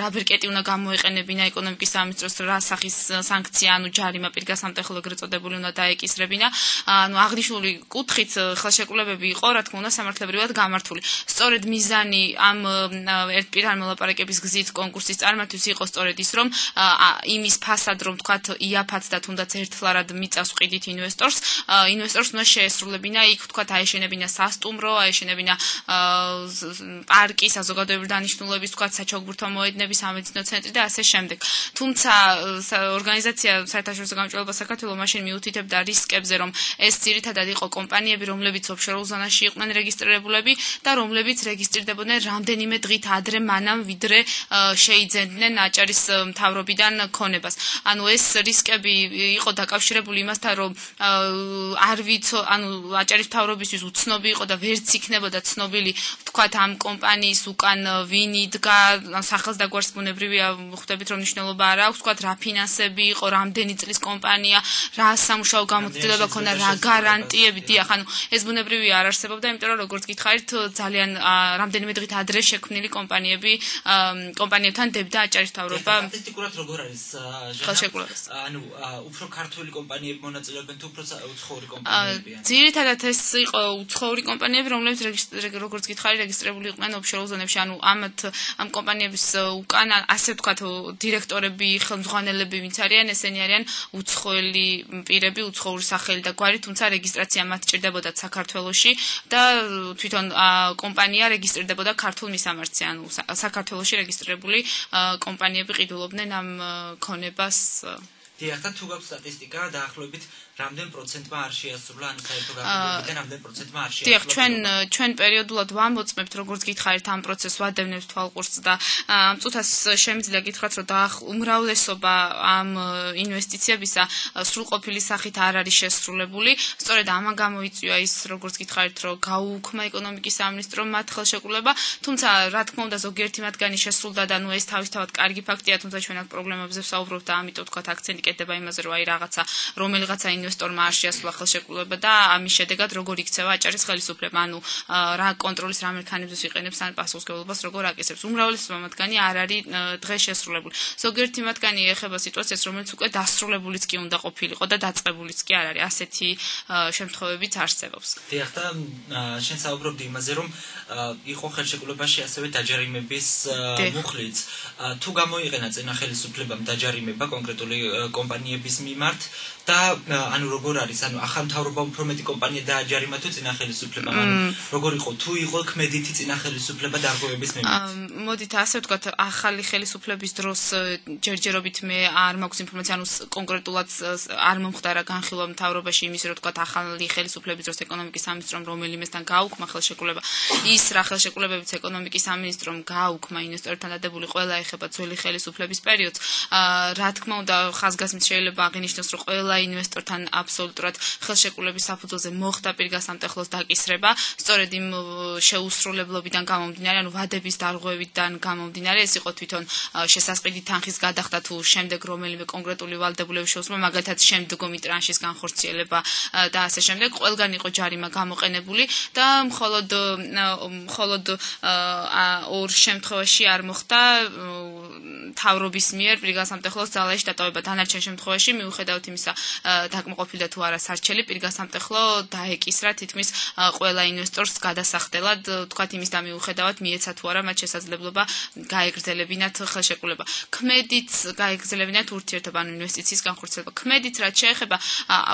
რა ბერკეტი უნდა გამოეყენებინა ეკონომიკის სამინისტროს, რა სახის სანქცია, ანუ ჯარიმა პირგასამტეხლო ეგრეთ წოდებული უნდა დაეკისრებინა. ანუ აღნიშნული კუთხით ხელშეკრულებები იყო, რა თქმა უნდა, სამართლებრივად გამართული. სწორედ მიზანი ამ ერთპირთან მოლაპარაკების გზით კონკურსის წარმართვის იყო სწორედ ის, რომ იმის ფასად, რომ თქვათ იაფად და თუნდაც ერთლარად მიწას ვყიდით ინვესტორს უნდა შეესრულებინა იქ თქვათ აეშენებინა სასტუმრო, აეშენებინა პარკი, საზოგადოებრივი დანიშნულების თქვათ საჩოგბურთო მოედნები, სამედიცინო ცენტრი და ასე შემდეგ. თუმცა ორგანიზაცია საერთაშორისო გამჭვირვალობა საქართველოს მაშინ მიუთითებდა რისკებზე, რომ ეს ძირითადად იყო კომპანიები, რომლებიც ოფშორულ ზონაში იყვნენ რეგისტრირებულები და რომლებიც რეგისტრირდებოდნენ რამდენიმე დღით ადრე მანამ, ვიდრე შეიძენდნენ აჭარის მთავრობიდან ქონებას. ანუ ეს რისკები იყო დაკავშირებული იმასთან, რომ არ ვიცო, ანუ აჭარის მთავრობისთვის უცნობი იყო და ვერც იქნებოდა ცნობილი, ვთქვათ, ამ კომპანიის უკან ვინ იდგა, სახელს და გვარს ბუნებრივია ხვდებით, რომ მნიშვნელობა არ აქვს, ვთქვათ, რა ფინანსები იყო, რამდენი წლის კომპანია, რა სამუშაო გამოცდილება ქონდა, რა გარანტიები, დიახ, ანუ ეს ბუნებრივია არ არსებობდა, იმიტომ რომ როგორც გითხარით, ძალიან რამდენიმე დღით ადრე შექმნილი კომპანიებთან დებდა აჭარის მთავრობა. სტატისტიკურად როგორ არის ხელშეკრულებას? ანუ უფრო ქართული კომპანიები მონაწილეობენ თუ უფრო უცხოური კომპანიებია? ძირითადად ეს იყო უცხოური კომპანიები, რომლებიც როგორც გითხარი, რეგისტრირებული იყვნენ ოფშორ ზონებში, ანუ ამ კომპანიების უკან ასე ვთქვათ დირექტორები, ხელმძღვანელები ვინც არიან, ესენი არიან უცხოელი პირები, უცხოური სახელი და გვარი, თუმცა რეგისტრაცია მათ ჭირდებოდათ საქართველოში და თვითონ კომპანია რეგისტრირდებოდა ქართულ მისამართზე, ანუ საქართველოში რეგისტრირებული კომპანიები ყიდულობდნენ ამ ქონებას. დიახ, და თუ გაქვს სტატისტიკა დაახლოებით რამდენ პროცენტმა არ შეასრულა ან საერთო გაყიდვებიდან რამდენ პროცენტმა არ შეასრულა? დიახ, ჩვენ პერიოდულად ვამოწმებთ, როგორც გითხარით, ამ პროცესს ვადევნებთ თვალყურს და ამ წუთას შემიძლია გითხრათ, რომ უმრავლესობა ამ ინვესტიციებისა სრულყოფილი სახით არ არის შესრულებული. სწორედ ამან გამოიწვია ის, როგორც გითხარით, რომ გაუუქმა ეკონომიკის სამინისტრომ მათ ხელშეკრულება, თუმცა რა თქმა უნდა ზოგიერთი მათგანი შესრულდა და ეს თავისთავად კარგი ფაქტია, თუმცა ჩვენ აქ პრობლემებზე ვსაუბრობთ და ამიტომ თქვათ აქცენტი კეთდება იმაზე, რომ რომელიღაცა ინვესტორმა არ შეასრულა ხელშეკრულება და ამის შედეგად როგორ იქცევა აჭარის ხელისუფლება, ანუ რა კონტროლის რა მექანიზმს იყენებს ან პასუხისმგებლობას როგორ აკისრებს. უმრავლესობა მათგანი არ არის დღეს შესრულებული. ზოგიერთი მათგანი ეხება სიტუაციას, რომელიც უკვე დასრულებულიც კი უნდა ყოფილიყო და დაწყებულიც კი არ არის. ასეთი შემთხვევებიც არსებობს. დიახ, და შენ საუბრობდი იმაზე, რომ იყო ხელშეკრულებაში ასევე დაჯარიმების მუხლიც. თუ გამოიყენა წინა ხელისუფლებამ დაჯარიმება კონკრეტული კომპანიების მიმართ და ანუ როგორ არის, ანუ ახალ მთავრობამ უფრო მეტი კომპანია დააჯარიმა თუ წინა ხელისუფლებამ, ანუ როგორ იყო, თუ იყო ქმედითი წინა ხელისუფლება დარღვევების მიმართ? მოდით ასე ვთქვათ, ახალი ხელისუფლების დროს ჯერჯერობით მე არ მაქვს ინფორმაცია, ანუ კონკრეტულად არ მომხდარა განხილვა მთავრობაში იმის, რომ ვთქვათ, ახალი ხელისუფლების დროს ეკონომიკის სამინისტრომ რომელიმესთან გააუქმა ხელშეკრულება. ის რა ხელშეკრულებებიც ეკონომიკის სამინისტრომ გააუქმა ინვესტორებთან დადებული ყველა ეხება ძველი ხელისუფლების პერიოდს. რა თქმა უნდა, ხაზგასმით შეიძლება აღინიშნოს, რომ ყველა ინვესტორთან აბსოლუტურად ხელშეკრულების საფუძველზე მოხდა პირგასამტეხლოს დაკისრება, სწორედ იმ შეუსრულებლობიდან გამომდინარე, ანუ ვადების დარღვევიდან გამომდინარე, ეს იყო თვითონ შესასყიდი თანხის გადახდა თუ შემდეგ რომელიმე კონკრეტული ვალდებულების შეუსრულება, მაგალითად შემდგომი ტრანშის განხორციელება და ასე შემდეგ, ყველგან იყო ჯარიმა გამოყენებული და მხოლოდ ორ შემთხვევაში არ მოხდა მთავრობის მიერ პირგასამტეხლოს ძალაში დატოვება. დანარჩენ შემთხვევაში მიუხედავად იმისა დაკმაყოფილდა თუ არა სარჩელი, პირგასამტეხლო დაეკისრა თითქმის ყველა ინვესტორს გადასახდელად, თქვათ იმის და მიუხედავად მიეცა თუ არა მათ შესაძლებლობა გაეგრძელებინათ ხელშეკრულება. ქმედით გაეგრძელებინათ ურთიერთობა, ანუ ინვესტიციის განხორციელება. ქმედით რაც შეეხება,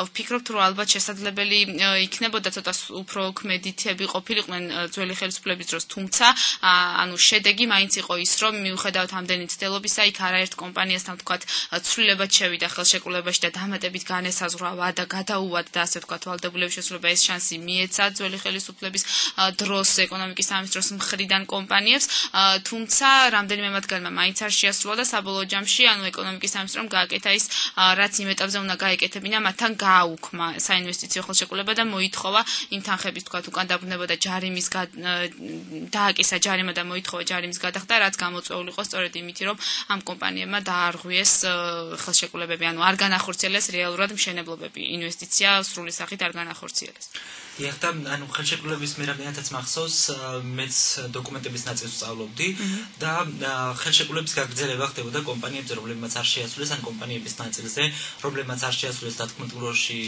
ვფიქრობთ, რომ ალბათ შესაძლებელი იქნებოდა ცოტა უფრო ქმედითები ყოფილიყვნენ ძველი ხელისუფლების დროს, თუმცა ანუ შედეგი მაინც იყო ის, რომ მიუხედავად ამდენი ცდილობისა, იქ არაერთ კომპანიასთან თქვათ ცვლილებად შევიდა ხელშეკრულებაში და დამატებით განესაზღვრა ვადა გადაუვადა და ასე ვთქვათ ვალდებულების შესრულება, ეს შანსი მიეცა ძველი ხელისუფლების დროს ეკონომიკის სამინისტროს მხრიდან კომპანიებს, თუმცა რამდენიმე მათგანმა მაინც არ შეასრულა და საბოლოო ჯამში, ანუ ეკონომიკის სამინისტრომ გააკეთა ის, რაც იმ ეტაპზე უნდა გაეკეთებინა, მათთან გააუქმა საინვესტიციო ხელშეკრულება და მოითხოვა იმ თანხების თქვათ უკან დაბრუნება და ჯარიმის დააკისა ჯარიმა და მოითხოვა ჯარიმის გადახდა, რაც გამოწვეული იყო სწორედ იმით, რომ ამ კომპანიებმა დაარღვიეს ხელშეკრულებები, ანუ არ განახორციელეს რეალურად მშენებლობები, ინვესტიცია სრული სახით არ განახორციელეს. დიახ, და ანუ ხელშეკრულების მე რამდენადაც მახსოვს, მეც დოკუმენტების ნაწილს ვსწავლობდი და ხელშეკრულების გაგრძელება ხდებოდა კომპანიებზე, რომლებმაც არ შეასრულეს, ან კომპანიების ნაწილზე, რომლებმაც არ შეასრულეს დათქმულობაში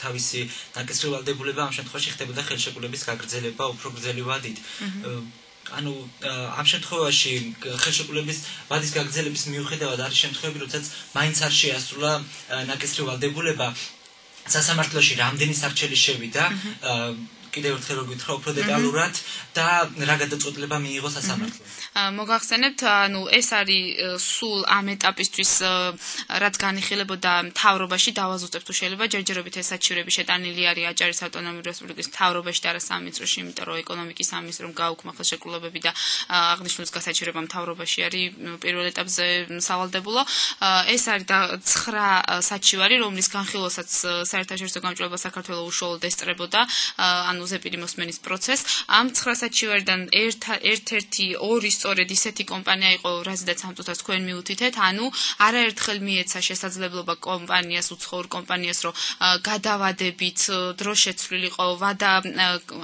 თავისი ნაკისრი ვალდებულება, ამ შემთხვევაში ხდებოდა ხელშეკრულების გაგრძელება უფრო გრძელი ვადით. ანუ ამ შემთხვევაში ხელშეკრულების ვადის გაგრძელების მიუხედავად არის შემთხვევები, როდესაც მაინც არ შეასრულა ნაკისრი ვალდებულება, სასამართლოში რამდენი სარჩელი შევიდა, კიდევ ერთხელ რომ გითხრა უფრო დეტალურად და რა გადაწყვეტილება მიიღო სასამართლომ. მოგახსენებთ, ანუ ეს არის სულ ამ ეტაპისთვის, რაც განიხილებოდა მთავრობაში, დავაზუსტებ თუ შეიძლება, ჯერჯერობით ეს საჩივრები შეტანილი არის აჭარის ავტონომიური რესპუბლიკის მთავრობაში და არა სამინისტროში, იმიტომ რომ ეკონომიკის სამინისტრომ გააუქმა ხელშეკრულებები და აღნიშნული გასაჩივრება მთავრობაში არის პირველ ეტაპზე სავალდებულო. ეს არის 9 საჩივარი, რომლის განხილვასაც საერთაშორისო გამჭვირვალობა საქართველოს უშუალოდ ესწრებოდა, ანუ ზეპირი მოსმენის პროცესს. Ამ 9 საჩივარიდან ერთ-ერთი ორი სწორედ ისეთი კომპანია იყო, რაზედაც ამ წუთას თქვენ მიუთითეთ, ანუ არაერთხელ მიეცა შესაძლებლობა კომპანიას, უცხოურ კომპანიას, რომ გადავადებით დრო შეცვლილიყო ვადა,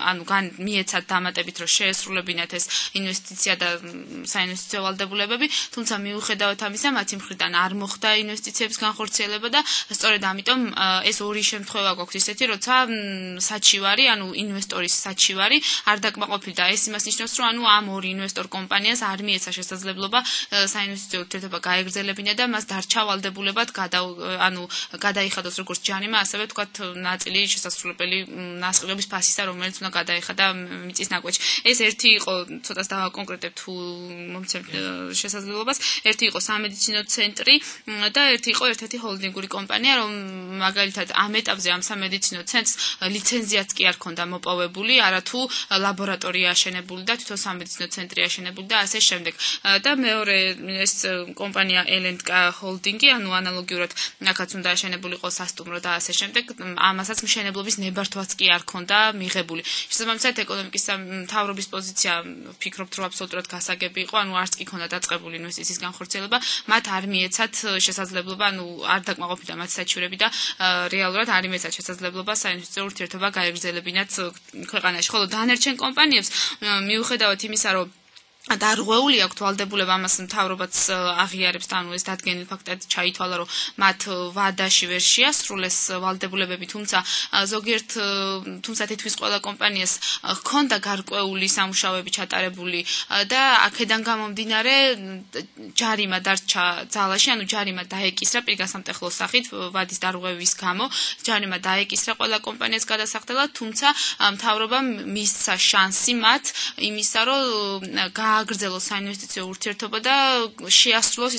ანუ მიეცა დამატებით, რომ შეესრულებინათ ეს ინვესტიცია და საინვესტიციო ვალდებულებები, თუმცა მიუხედავად ამისა, მათი მხრიდან არ მოხდა ინვესტიციების განხორციელება და სწორედ ამიტომ ეს ორი შემთხვევა გვაქვს ისეთი, როცა საჩივარი, ანუ ინვესტორის საჩივარი არ დაკმაყოფილდა. ეს იმას ნიშნავს, რომ ანუ ამ ორი ინვესტორ კომპანიას არ მიეცა შესაძლებლობა საინვესტიციო ურთიერთობა გაეგრძელებინა და მას დარჩა ვალდებულებად გადაიხადოს როგორც ჯარიმა, ასევე თქვათ ნაწილი შესასრულებელი ნასყიდობის ფასისა, რომელიც უნდა გადაიხადა მიწის ნაკვეთში. ეს ერთი იყო, ცოტას დავაკონკრეტებ თუ მომცემ შესაძლებლობას, ერთი იყო სამედიცინო ცენტრი და ერთი იყო ერთ-ერთი ჰოლდინგური კომპანია, რომ მაგალითად ამ ეტაპზე ამ სამედიცინო ცენტრს ლიცენზიაც კი არ ქონდა მოპოვებული, არათუ ლაბორატორია აშენებული და თვითონ სამედიცინო ცენტრი აშენებული და ასე შემდეგ. და მეორე ეს კომპანია ელენდკა ჰოლდინგი, ანუ ანალოგიურად აქაც უნდა აშენებულიყო სასტუმრო და ასე შემდეგ, ამასაც მშენებლობის ნებართვაც კი არ ქონდა მიღებული. შესაბამისად ეკონომიკის მთავრობის პოზიცია ვფიქრობთ, რომ აბსოლუტურად გასაგები იყო, ანუ არც კი ქონდა დაწყებული ინვესტიციის განხორციელება, მათ არ მიეცათ შესაძლებლობა, ანუ არ დაკმაყოფილდა მათი საჩივრები და რეალურად არ იმეცათ შესაძლებლობა საინვესტიციო ურთიერთობა გაეგრძელებინათ ქვეყანაში. ხოლო დანარჩენ კომპანიებს მიუხედავად იმისა, რომ დარღვეული აქვთ ვალდებულება, ამას მთავრობაც აღიარებს და ანუ ეს დადგენილ ფაქტად ჩაითვალა, რომ მათ ვადაში ვერ შეასრულეს ვალდებულებები, თუმცა თითქმის ყველა კომპანიას ჰქონდა გარკვეული სამუშაოები ჩატარებული და აქედან გამომდინარე ჯარიმა დარჩა ძალაში, ანუ ჯარიმა დაეკისრა პირგასამტეხლოს სახით ვადის დარღვევის გამო, ჯარიმა დაეკისრა ყველა კომპანიას გადასახდელად, თუმცა მთავრობამ მისცა შანსი მათ იმისა, რომ გააგრძელოს საინვესტიციო ურთიერთობა და შეასრულოს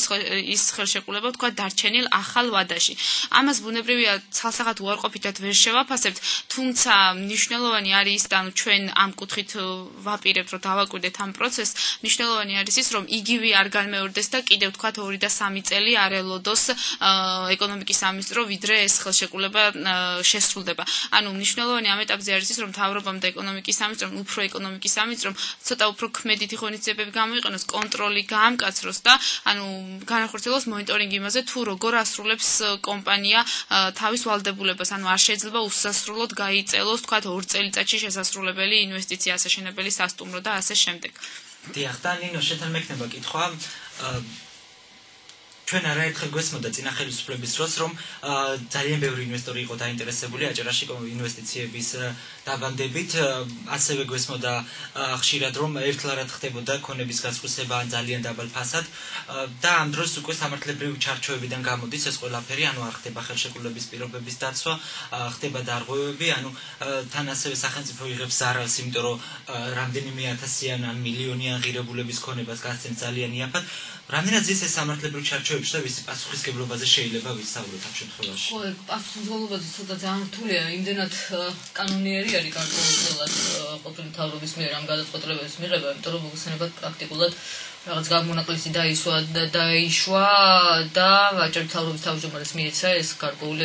ის ხელშეკრულება თქვა დარჩენილ ახალ ვადაში. ამას ბუნებრივია ცალსახად უარყოფითად ვერ შევაფასებთ, თუმცა მნიშვნელოვანი არის ის და ანუ ჩვენ ამ კუთხით ვაპირებთ, რომ დავაკვირდეთ ამ პროცესს, მნიშვნელოვანი არის ის, რომ იგივე არ განმეორდეს და კიდევ თქვა 2 და 3 წელი არ ელოდოს ეკონომიკის სამინისტრო, ვიდრე ეს ხელშეკრულება შესრულდება. ანუ მნიშვნელოვანი ამ ეტაპზე არის ის, რომ მთავრობამ და ეკონომიკის სამინისტრომ, უფრო ეკონომიკის სამინისტრომ ცოტა უფრო ქმედითი ღონისძიებები გამოიყენოს, კონტროლი გაამკაცროს და ანუ განახორციელოს მონიტორინგი იმაზე, თუ როგორ ასრულებს კომპანია თავის ვალდებულებას, ანუ არ შეიძლება უსასრულოდ გაიწელოს, თქვა 2 წელიწადში შესასრულებელი ინვესტიცია, ასაშენებელი სასტუმრო და ასე შემდეგ. დიახ, და ნინო, შეთან მექნება კითხვა. ჩვენ არაერთხელ გვესმოდა წინა ხელისუფლების დროს, რომ ძალიან ბევრი ინვესტორი იყო დაინტერესებული აჭარაში ინვესტიციების დაბანდებით, ასევე გვესმოდა ხშირად, რომ ერთლარად ხდებოდა ქონების გასხვისება ძალიან დაბალ ფასად და ამ დროს უკვე სამართლებრივი ჩარჩოებიდან გამოდის ეს ყველაფერი, ანუ არ ხდება ხელშეკრულების პირობების დაცვა, ხდება დარღვევები, ანუ თან ასევე სახელმწიფო იღებს ზარალს, იმიტომ რომ რამდენიმე ათასიან ან მილიონიან ღირებულების ქონებას გასცემს ძალიან იაფად. რამდენად ზის ეს სამართლებრივი ჩარჩოები და ვისი პასუხისგებლობაზე შეიძლება ვისაუბროთ ამ შემთხვევაში? ხო, პასუხისგებლობაზე ცოტა ძალიან რთულია, იმდენად კანონიერი არის გარკვეულწილად ყოფილი მთავრობის მიერ ამ გადაწყვეტილებების მიღება, იმიტომ რომ მოგხსენებათ პრაქტიკულად რაღაც გამონაკლისი დაიშვა და ვაჭრობის მთავრობის თავმჯდომარეს მიეცა ეს გარკვეული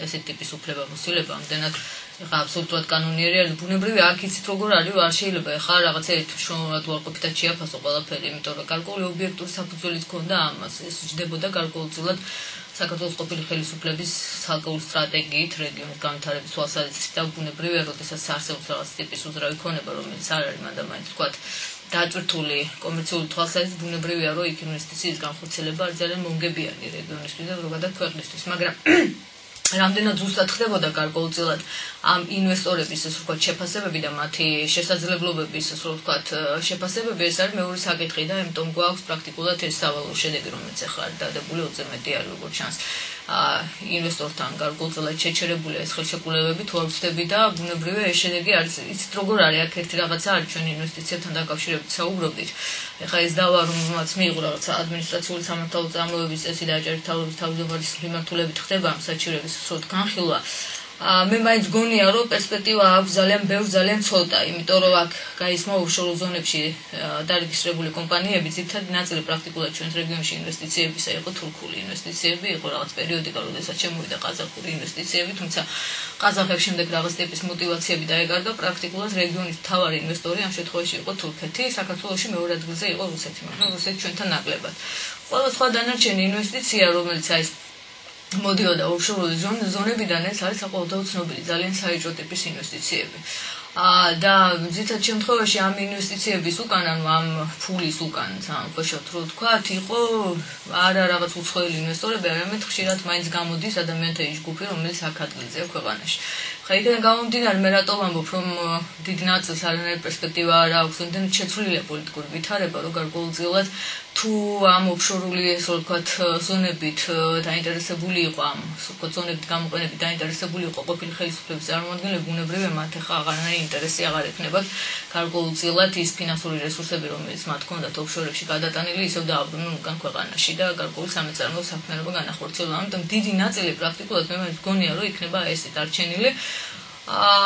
ესეთ ტიპის უფლებამოსილება, ამდენად ეხლა აბსოლუტურად კანონიერი არის. ბუნებრივია აქ იცით როგორ არის, არ შეიძლება ეხლა რაღაცა ერთშორად უარყოფითად შეაფასო ყველაფერი, იმიტომ რომ გარკვეული ობიექტური საფუძველიც ქონდა ამას, ეს ჯდებოდა გარკვეულწილად საქართველოს ყოფილი ხელისუფლების ცალკეული სტრატეგიით, რეგიონის განვითარების თვალსაზრისით და ბუნებრივია, როდესაც არსებობს რაღაც ტიპის უძრავი ქონება, რომელიც არ არის მანდ-ამაინც თქვათ დაწვრთული კომერციული თვალსაზრისით, ბუნებრივია, რომ იქ ინვესტიციის განხორციელება არის ძალიან მომგებიანი რეგიონისთვის და ზოგადად ქვეყნისთვის, მაგრამ რამდენად ზუსტად ხდებოდა გარკვეულწილად ამ ინვესტორების ეს ვთქვათ შეფასებები და მათი შესაძლებლობების ეს ვთქვათ შეფასებები, ეს არის მეორე საკითხი და ამიტომ გვაქვს პრაქტიკულად ეს სავალო შედეგი, რომელიც ახლა არის დადებული 20 მეტი არის როგორც ჩანს ინვესტორთან გარკვეულწილად შეჩერებული ეს ხელშეკრულებები თუ არ ვწდები და ბუნებრივია ეს შედეგი არის იცით როგორ არის აქ ერთი რაღაცა არის ჩვენ ინვესტიციებთან დაკავშირებით საუბრობდით. ეხლა ეს დავა რომელმაც მიიღო რაღაცა ადმინისტრაციული სამართალო წარმოების წესი და აჭარის მთავრობის თავმჯდომარის მიმართულებით ხდება ამ საჩივრების სრულად განხილვა. მე მაინც გონია რომ პერსპექტივა აქვს ძალიან ბევრ ძალიან ცოტა, იმიტომ რომ აქ გაისმა ოფშორ ზონებში დარეგისტრირებული კომპანიები, ძირითადი ნაწილი პრაქტიკულად ჩვენს რეგიონში ინვესტიციებისა იყო თურქული ინვესტიციები, იყო რაღაც პერიოდიკა, როდესაც შემოვიდა ყაზახური ინვესტიციები, თუმცა ყაზახებს შემდეგ რაღაც ტიპის мотиваციები დაეკარგა, პრაქტიკულად რეგიონის მთავარი ინვესტორი ამ შემთხვევაში იყო თურქეთი, საქართველოში მეორე ადგილზე იყო რუსეთი, მაგრამ რუსეთი ჩვენთან ნაკლებად. ყველა სხვა დანარჩენი ინვესტიცია, რომელიც აი მოდიოდა ოფშორული ზონებიდან, ეს არის საყოველთაოდ ცნობილი ძალიან საიჭრო ტიპის ინვესტიციები. და ძირითად შემთხვევაში ამ ინვესტიციების უკან, ანუ ამ ფულის უკან, სამხოშოთ რო ვთქვათ, იყო არა რაღაც უცხოელი ინვესტორები, არამედ ხშირად მაინც გამოდის ადამიანთა ის ჯგუფი, რომელიც აქ ადგილზეა ქვეყანაში. ხა იქიდან გამომდინარე, მე რატო ვამბობ, რომ დიდ ნაწილს არანაირი პერსპექტივა არ აქვს, იმდენ შეცვლილია პოლიტიკური ვითარება, რომ გარკვეულწილად თუ ამ ოფშორული, ესე რომ ვთქვათ, ზონებით დაინტერესებული იყო ამ ზონებით გამოყენებით დაინტერესებული იყო ყოფილი ხელისუფლების წარმომადგენლები, ბუნებრივია მათ ახლა აღარანაირი ინტერესი აღარ ექნებათ გარკვეულწილად ის ფინანსური რესურსები, რომელიც მათ ჰქონდათ ოფშორებში გადატანილი, ისევ დააბრუნონ უკან ქვეყანაში და გარკვეული სამეწარმეო საქმიანობა განახორციელა. ამიტომ დიდი ნაწილი პრაქტიკულად მე მგონია, რომ იქნება ესე დარჩენილი.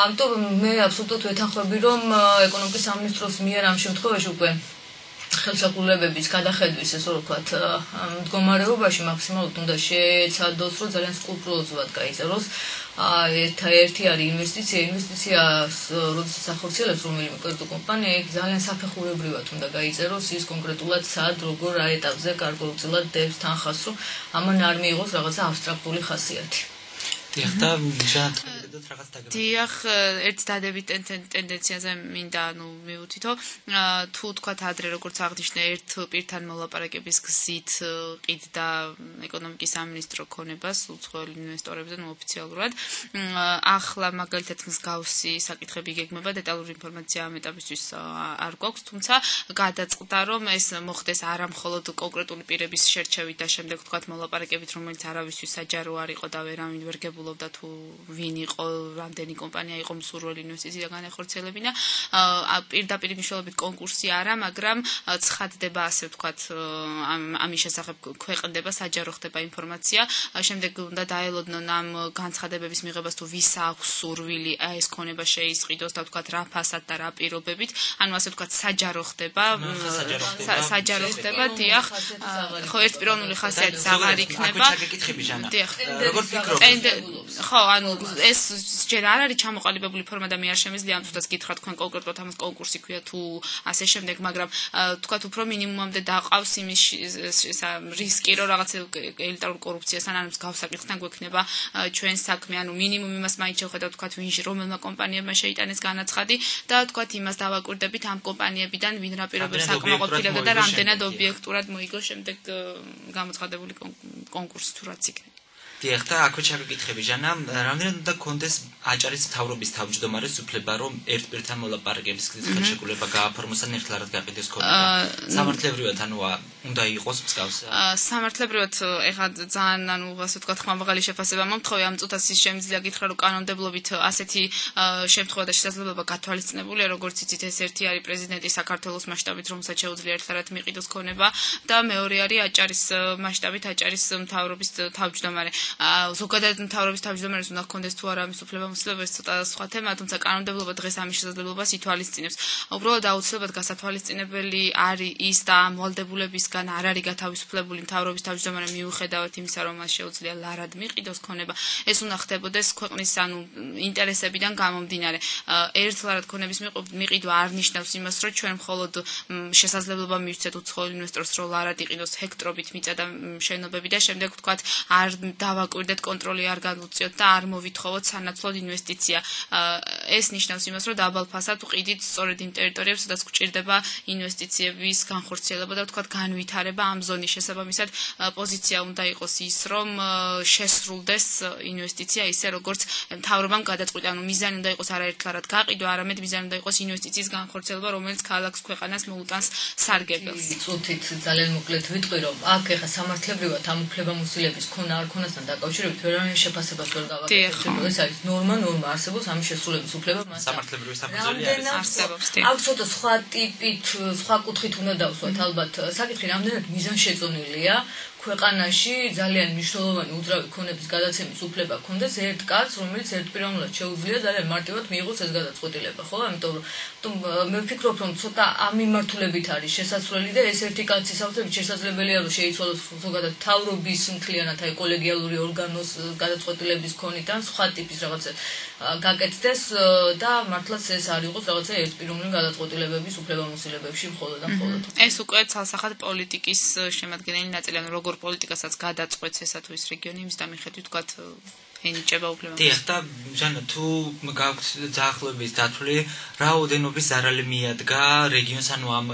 ამიტომ მე აბსოლუტურად ვეთანხმები, რომ ეკონომიკის სამინისტროს მიერ ამ შემთხვევაში უკვე ხელშეკრულებების გადახედვის, ესე რომ ვთქვათ, მდგომარეობაში მაქსიმალურად უნდა შეეცადოს, რომ ძალიან სკრუპულოზულად გაიწეროს. ერთი არის ინვესტიციას, როდესაც ახორციელებს რომელიმე კერძო კომპანია, იქ ძალიან საფეხურებრივად უნდა გაიწეროს ის კონკრეტულად სად, როგორ, რა ეტაპზე გარკვეულწილად დებს თანხას, რომ ამან არ მიიღოს რაღაცა აბსტრაქტული ხასიათი. დიახ, და ჟანად რაღაც დაგება. დიახ, ერთ დადებით ტენდენციაზე მინდა მივუთითო, თუ თქვათ ადრე როგორც აღნიშნე, ერთ პირთან მოლაპარაკების გზით ყიდდა ეკონომიკის სამინისტრო ქონებას უცხოელი ინვესტორებზე ოფიციალურად. ახლა მაგალითად მსგავსი საკითხები გეგმება, დეტალური ინფორმაცია ამ ეტაპისთვის არ გვაქვს, თუმცა გადაწყდა, რომ ეს მოხდეს არა მხოლოდ კონკრეტული პირების შერჩევით და შემდეგ თქვათ მოლაპარაკებით, რომელიც არავისთვის საჯარო არ იყო და ვერავინ ვერ გებულობდა თუ ვინ იყო, რამდენი კომპანია იყო მსურველი ინვესტიცია განახორციელებინა. პირდაპირ მნიშვნელობით კონკურსი არა, მაგრამ ცხადდება, ასე ვთქვათ, ამის შესახებ ქვეყნდება, საჯარო ხდება ინფორმაცია. შემდეგ უნდა დაელოდნონ ამ განცხადებების მიღებას თუ ვის აქვს სურვილი ეს ქონება შეისყიდოს და ვთქვათ რა ფასად და რა პირობებით. ანუ ასე ვთქვათ, საჯარო ხდება, დიახ. ხო, ერთპიროვნული ხასიათის აღარ იქნება. დიახ. როგორ ფიქრობთ? ხო, ანუ ეს ჯერ არ არის ჩამოყალიბებული ფორმა და მე არ შემიძლია ამ თუდას გითხრათ თქვენ კონკრეტულად ამას კონკურსი ქვია თუ ასე შემდეგ, მაგრამ თქვათ უფრო მინიმუმამდე დაყავს იმის რისკი, რომ რაღაც ელიტარულ კორუფციასთან ან მსგავსაკითხთან გვექნება ჩვენ საქმე, ანუ მინიმუმ იმას მაინც შევხედავთ, თქვათ ვინში რომელმა კომპანიებმა შეიტანეს განაცხადი და თქვათ იმას დავაკვირდებით ამ კომპანიებიდან ვინ რა პირობებს აკმაყოფილებდა და რამდენად ობიექტურად მოიგო შემდეგ გამოცხადებული კონკურსი თუ რაც იქნება. დიახ, და აქვე ჩაგეკითხები ჟანა, რამდენად უნდა გქონდეს აჭარის მთავრობის თავმჯდომარეს უფლება, რომ ერთ პირთან მოლაპარაკების გზით ხელშეკრულება გააფორმოს ან ერთლარად გაყიდეს ქონება? სამართლებრივად ანუ უნდა იყოს მსგავსი? სამართლებრივად ეხლა ძალიან ანუ ასე ვთქვათ, ხმამაღალი შეფასება მომთხოვე ამ წუთას ის შემიძლია გითხრა, რომ კანონმდებლობით ასეთი შემთხვევა და შესაძლებლობა გათვალისწინებულია, როგორც იცით, ეს ერთი არის პრეზიდენტის საქართველოს მასშტაბით, რომელსაც შეუძლია ერთლარად მიყიდოს ქონება და მეორე არის აჭარის მასშტაბით აჭარის მთავრობის თავმჯდომარე. ზოგადად მთავრობის თავმჯდომარეს უნდა ჰქონდეს თუ არა ამის უფლება-მოსილება, ეს ცოტა სხვა თემა, თუმცა კანონმდებლობა დღეს ამის შესაძლებლობას ითვალისწინებს. უბრალოდ აუცილებლად გასათვალისწინებელი არის ის და ამ ვალდებულებისგან არ არის გათავისუფლებული მთავრობის თავმჯდომარე მიუხედავად იმისა, რომ მას შეუძლია ლარად მიყიდოს ქონება. ეს უნდა ხდებოდეს ქვეყნის ანუ ინტერესებიდან გამომდინარე. ერთლარად ქონების მიყიდვა არ ნიშნავს იმას, რომ ჩვენ მხოლოდ შესაძლებლობა მივცეთ უცხოელ ინვესტორს, რომ ლარად იყიდოს ჰექტრობით მიწა და შენობები და შემდეგ ვთქვათ არ დავაკვირდეთ, კონტროლი არ განუწიოთ და არ მოვითხოვოთ სანაცვლოდ ინვესტიცია. ეს ნიშნავს იმას, რომ დაბალ ფასად ვყიდით სწორედ იმ ტერიტორიებს, სადაც გვჭირდება ინვესტიციების განხორციელება და ვთქვათ განვითარება ამ ზონის შესაბამისად პოზიცია უნდა იყოს ის, რომ შესრულდეს ინვესტიცია ისე, როგორც მთავრობამ გადაწყვიტა. ანუ მიზანი უნდა იყოს არაერთლარად გაყიდვა, არამედ მიზანი უნდა იყოს ინვესტიციის განხორციელება, რომელიც ქალაქს ქვეყანას მოუტანს სარგებელს. წუთით ძალიან მოკლედ ვიტყვი, რომ აქ ეხა სამართლებრივად ამ უფლებამოსილების ქონა არ ქონასთან დაკავშირებით ვერავინ შეფასებას ვერ გავაკეთებ. ეს არის ნორმა არსებობს ამის შესრულების უფლება მას. სამართლებრივი საფუძველი არსებობს. აქ ცოტა სხვა ტიპით, სხვა კუთხით უნდა დავსვათ ალბათ. საკითხი რამდენად მიზანშეწონილია, ქვეყანაში ძალიან მნიშვნელოვანი უძრავი ქონების გადაცემის უფლება ჰქონდეს ერთ კაცს, რომელიც ერთპიროვნულად შეუძლია ძალიან მარტივად მიიღოს ეს გადაწყვეტილება, ხო? ამიტომ მე ვფიქრობ, რომ ცოტა ამ მიმართულებით არის შესაძლებელი და ეს ერთი კაცი საერთოდ შესაძლებელია, რომ შეიცვალოს ზოგადად თავრობის მთლიანად აი კოლეგიალური ორგანოს გადაწყვეტილების ქონით ან სხვა ტიპის რაღაცა გაკეთდეს და მართლაც ეს არ იყოს რაღაცა ერთპიროვნული გადაწყვეტილებების უფლებამოსილებებში მხოლოდ და მხოლოდ. ეს უკვე ცალსახად პოლიტიკის შემადგენელი ნაწილია, როგორ პოლიტიკასაც გადაწყვეტს ესა თუ ის რეგიონი, იმის დამიხედვით ვთქვათ ენიჭება უფლებამოსილებას. დიახ, და ჟანა, თუ გაქვთ ძაღლების დათვლი, რაოდენობის ზარალი მიადგა რეგიონს, ანუ ამ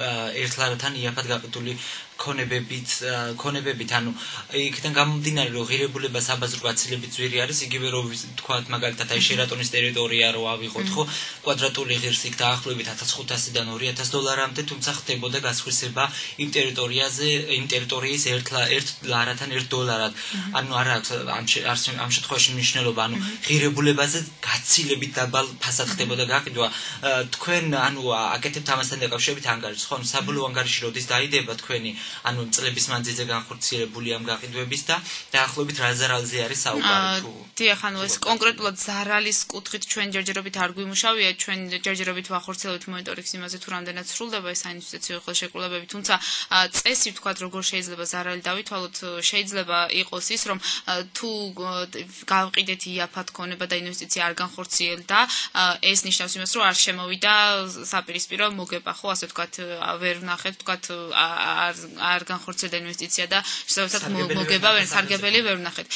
ერთლართან იაფად გაყიდული ქონებებით, ანუ იქიდან გამომდინარე, რომ ღირებულება საბაზრო აცილებით ძვირი არის, იგივე რომ თქვათ მაგალითად აი შერატონის ტერიტორია რო ავიღოთ, ხო, კვადრატული ღირსი იქ დაახლოებით $1500-დან $2000-მდე, თუმცა ხდებოდა გასხვისება იმ ტერიტორიის ერთ ლარათან $1. ანუ არ აქვს ამ შემთხვევაში მნიშვნელობა, ანუ ღირებულებაზე გაცილებით დაბალ ფასად ხდებოდა გაყიდვა. თქვენ ანუ აკეთებთ ამასთან დაკავშირებით ანგარიშს, ხო, საბოლოო ანგარიში როდის დაიდება თქვენი ანუ წლების მანძილზე განხორციელებული ამ გაყიდვების და დაახლოებით რა ზარალზე არის საუბარი თუ დიახ, ანუ ეს კონკრეტულად ზარალის კუთხით ჩვენ ჯერჯერობით არ გვიმუშავია, ჩვენ ჯერჯერობით ვახორციელებთ მონიტორინგს იმაზე თუ რამდენად სრულდება ეს საინვესტიციო ხელშეკრულებები, თუმცა წესი ვთქვათ, როგორ შეიძლება ზარალი დავითვალოთ, შეიძლება იყოს ის, რომ თუ გავყიდეთ იაფად ქონება და ინვესტიცია არ განხორციელდა, ეს ნიშნავს იმას, რომ არ შემოვიდა საპირისპირო მოგება, ხო, ასე ვთქვათ, ვერ ვნახეთ, ვთქვათ, არ განხორციელდა ინვესტიცია და შესაძლოა მოგება ვერ სარგებელი ვერ ვნახეთ.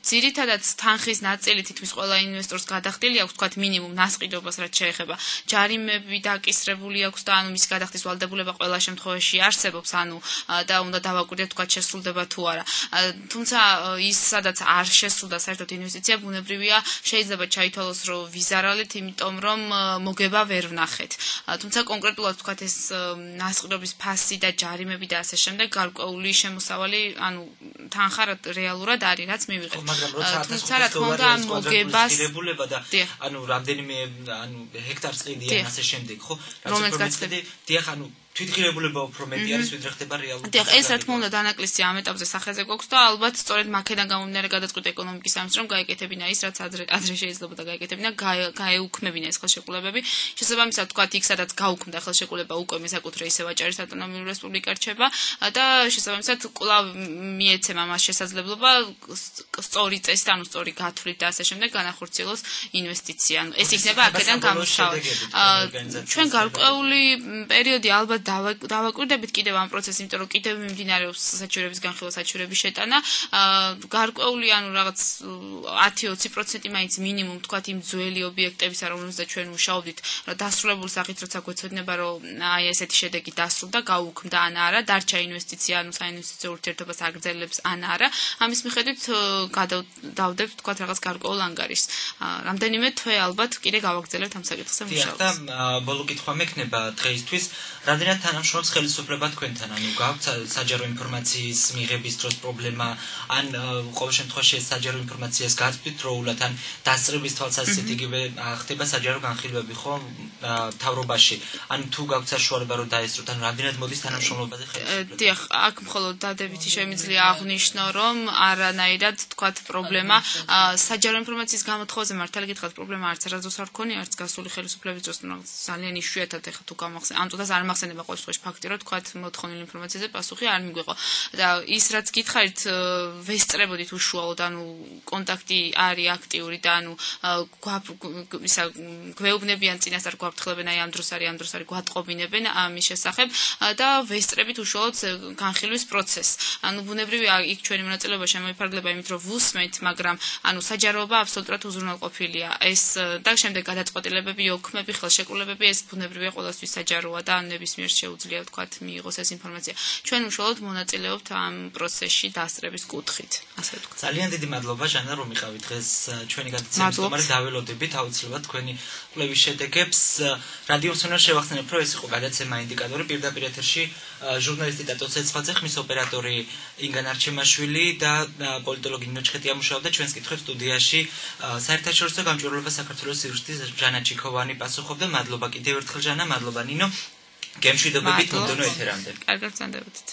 ძირითადად თანხის ნაწილი თითქმის ყველა ინვესტორს გადახდილი აქვს, ვთქვათ, მინიმუმ ნასყიდობას რაც შეეხება. ჯარიმები დაკისრებული აქვს და ანუ მისი გადახდის ვალდებულება ყველა შემთხვევაში არსებობს, ანუ და უნდა დავაკვირდეთ, ვთქვათ, შესრულდება თუ არა. თუმცა ის სადაც არ შესრულდა საერთოდ ინვესტიცია, ბუნებრივია, შეიძლება ჩაითვალოს, რომ ვიზარალეთ, იმიტომ რომ მოგება ვერ ვნახეთ. თუმცა კონკრეტულად ვთქვათ, ეს ნასყიდობის ფასი და ჯარიმები და ასე შემდეგ გარკვეული შემოსავალი, ანუ თანხა რეალურად არის, რაც მივიღეთ. თუმცა რა თქმა უნდა ამ მოგებას ღირებულება და ანუ რამდენიმე ანუ ჰექტარს ყიდიან ასე შემდეგ, ხო? რომელიც გაწყვეტი. დიახ, ანუ თვითღირებულება უფრო მეტი არის, ვიდრე ხდება რეალურად. დიახ, ეს რა თქმა უნდა დანაკლისია ამ ეტაპზე სახეზე გვაქვს და ალბათ სწორედ მაქედან გამომდინარე გადაწყვეტა ეკონომიკის სამინისტრომ გაეკეთებინა ის, რაც ადრე შეიძლება და გაეკეთებინა, გაეუქმებინა ეს ხელშეკრულებები. შესაბამისად, თქვათ, იქ სადაც გაუქმდა ხელშეკრულება, უკვე მესაკუთრე ისევ აჭარის ავტონომიური რესპუბლიკა რჩება და შესაბამისად, კვლავ მიეცემა მას შესაძლებლობა სწორი წესით, ანუ სწორი გათვლით და ასე შემდეგ განახორციელოს ინვესტიცია. ანუ ეს იქნება აქედან გამოსავალი. ჩვენ გარკვეული პერიოდი ალბათ დავაკვირდებით კიდევ ამ პროცესს, იმიტომ რომ კიდევ მიმდინარეობს საჩივრების განხილვა, საჩივრების შეტანა. გარკვეული ანუ რაღაც 10-20% მაინც მინიმუმ თქვათ იმ ძველი ობიექტების არ რომელსაც ჩვენ მუშაობდით, დასრულებულ სახით როცა გვეცოდინება, რომ აი ესეთი შედეგი დასრულდა, გაუქმდა ან არა, დარჩა ინვესტიცია, ანუ საინვესტიციო ურთიერთობას აგრძელებს ან არა. ამის მიხედვით დავდებთ თქვათ რაღაც გარკვეულ ანგარიშს. რამდენიმე თვე ალბათ კიდე გავაგრძელებთ ამ საკითხზე მუშაობას. და ბოლო კითხვა მექნება დღეისთვის, რამდენად თანამშრომლობს ხელისუფლება თქვენთან, ანუ გაქვთ საჯარო ინფორმაციის მიღების დროს პრობლემა, ან ყოველ შემთხვევაში ეს საჯარო ინფორმაციას გაწვით დროულად, ან დასწრების თვალსაზრისით იგივე ხდება საჯარო განხილვები, ხო, მთავრობაში, ან თუ გაქვთ საშუალება რომ დაესწროთ, ან რამდენად მოდის თანამშრომლობაზე ხელისუფლება? დიახ, აქ მხოლოდ დადებითი შემიძლია აღვნიშნო, რომ არანაირად თქვათ პრობლემა საჯარო ინფორმაციის გამოთხოვაზე მართალი გითხრათ პრობლემა არც არასდროს არ ქონია, არც გასული ხელისუფლების დროს ძალიან იშვიათად ეხლა თუ გამახსენებთ, ამ წუთას არ მახსენდება ყოველ შემთხვევაში ფაქტი, რომ თქვათ მოთხოვნილ ინფორმაციაზე პასუხი არ მიგვიყო. და ის რაც გითხარით, ვესწრებოდით უშუალოდ, ანუ კონტაქტი არის აქტიური და ანუ ისა გვეუბნებიან წინასწარ გვაფრთხლებენ, აი ამ დროს არის გვატყობინებენ ამის შესახებ და ვესწრებით უშუალოდ განხილვის პროცესს. ანუ ბუნებრივია იქ ჩვენი მონაწილეობა შემოიფარგლება იმით, რომ ვუსმენთ, მაგრამ ანუ საჯაროობა აბსოლუტურად უზრუნველყოფილია. ეს და შემდეგ გადაწყვეტილებები, ოქმები, ხელშეკრულებები ეს ბუნებრივია ყველასთვის საჯაროა და ნებისმიერ შეუძლია ვთქვათ მიიღოს ეს ინფორმაცია. ჩვენ უშუალოდ მონაწილეობთ ამ პროცესში დასწრების კუთხით, ასე ვთქვათ. ძალიან დიდი მადლობა ჟანა რომ იყავით დღეს ჩვენი გადაცემის სტუმარი, დაველოდებით აუცილებლად თქვენი კვლევის შედეგებს. რადიოს უნდა შევახსენებ, რომ ეს იყო გადაცემა ინდიკატორი, პირდაპირ ეთერში ჟურნალისტი დატო ცეცხლაძე, ხმის ოპერატორი ინგან არჩემაშვილი და პოლიტოლოგი ნინო ჩხეტია მუშაობდა ჩვენს კითხვებს სტუდიაში. საერთაშორისო გამჭვირვალობა საქართველოს იურისტის ჟანა ჩიქოვანი პასუხობდა. მადლობა კიდევ ერთხელ ჟანა, მადლობა ნინო. გემშვიდობებით მომდევნო ეთერამდე. კარგად გწანდებოდით.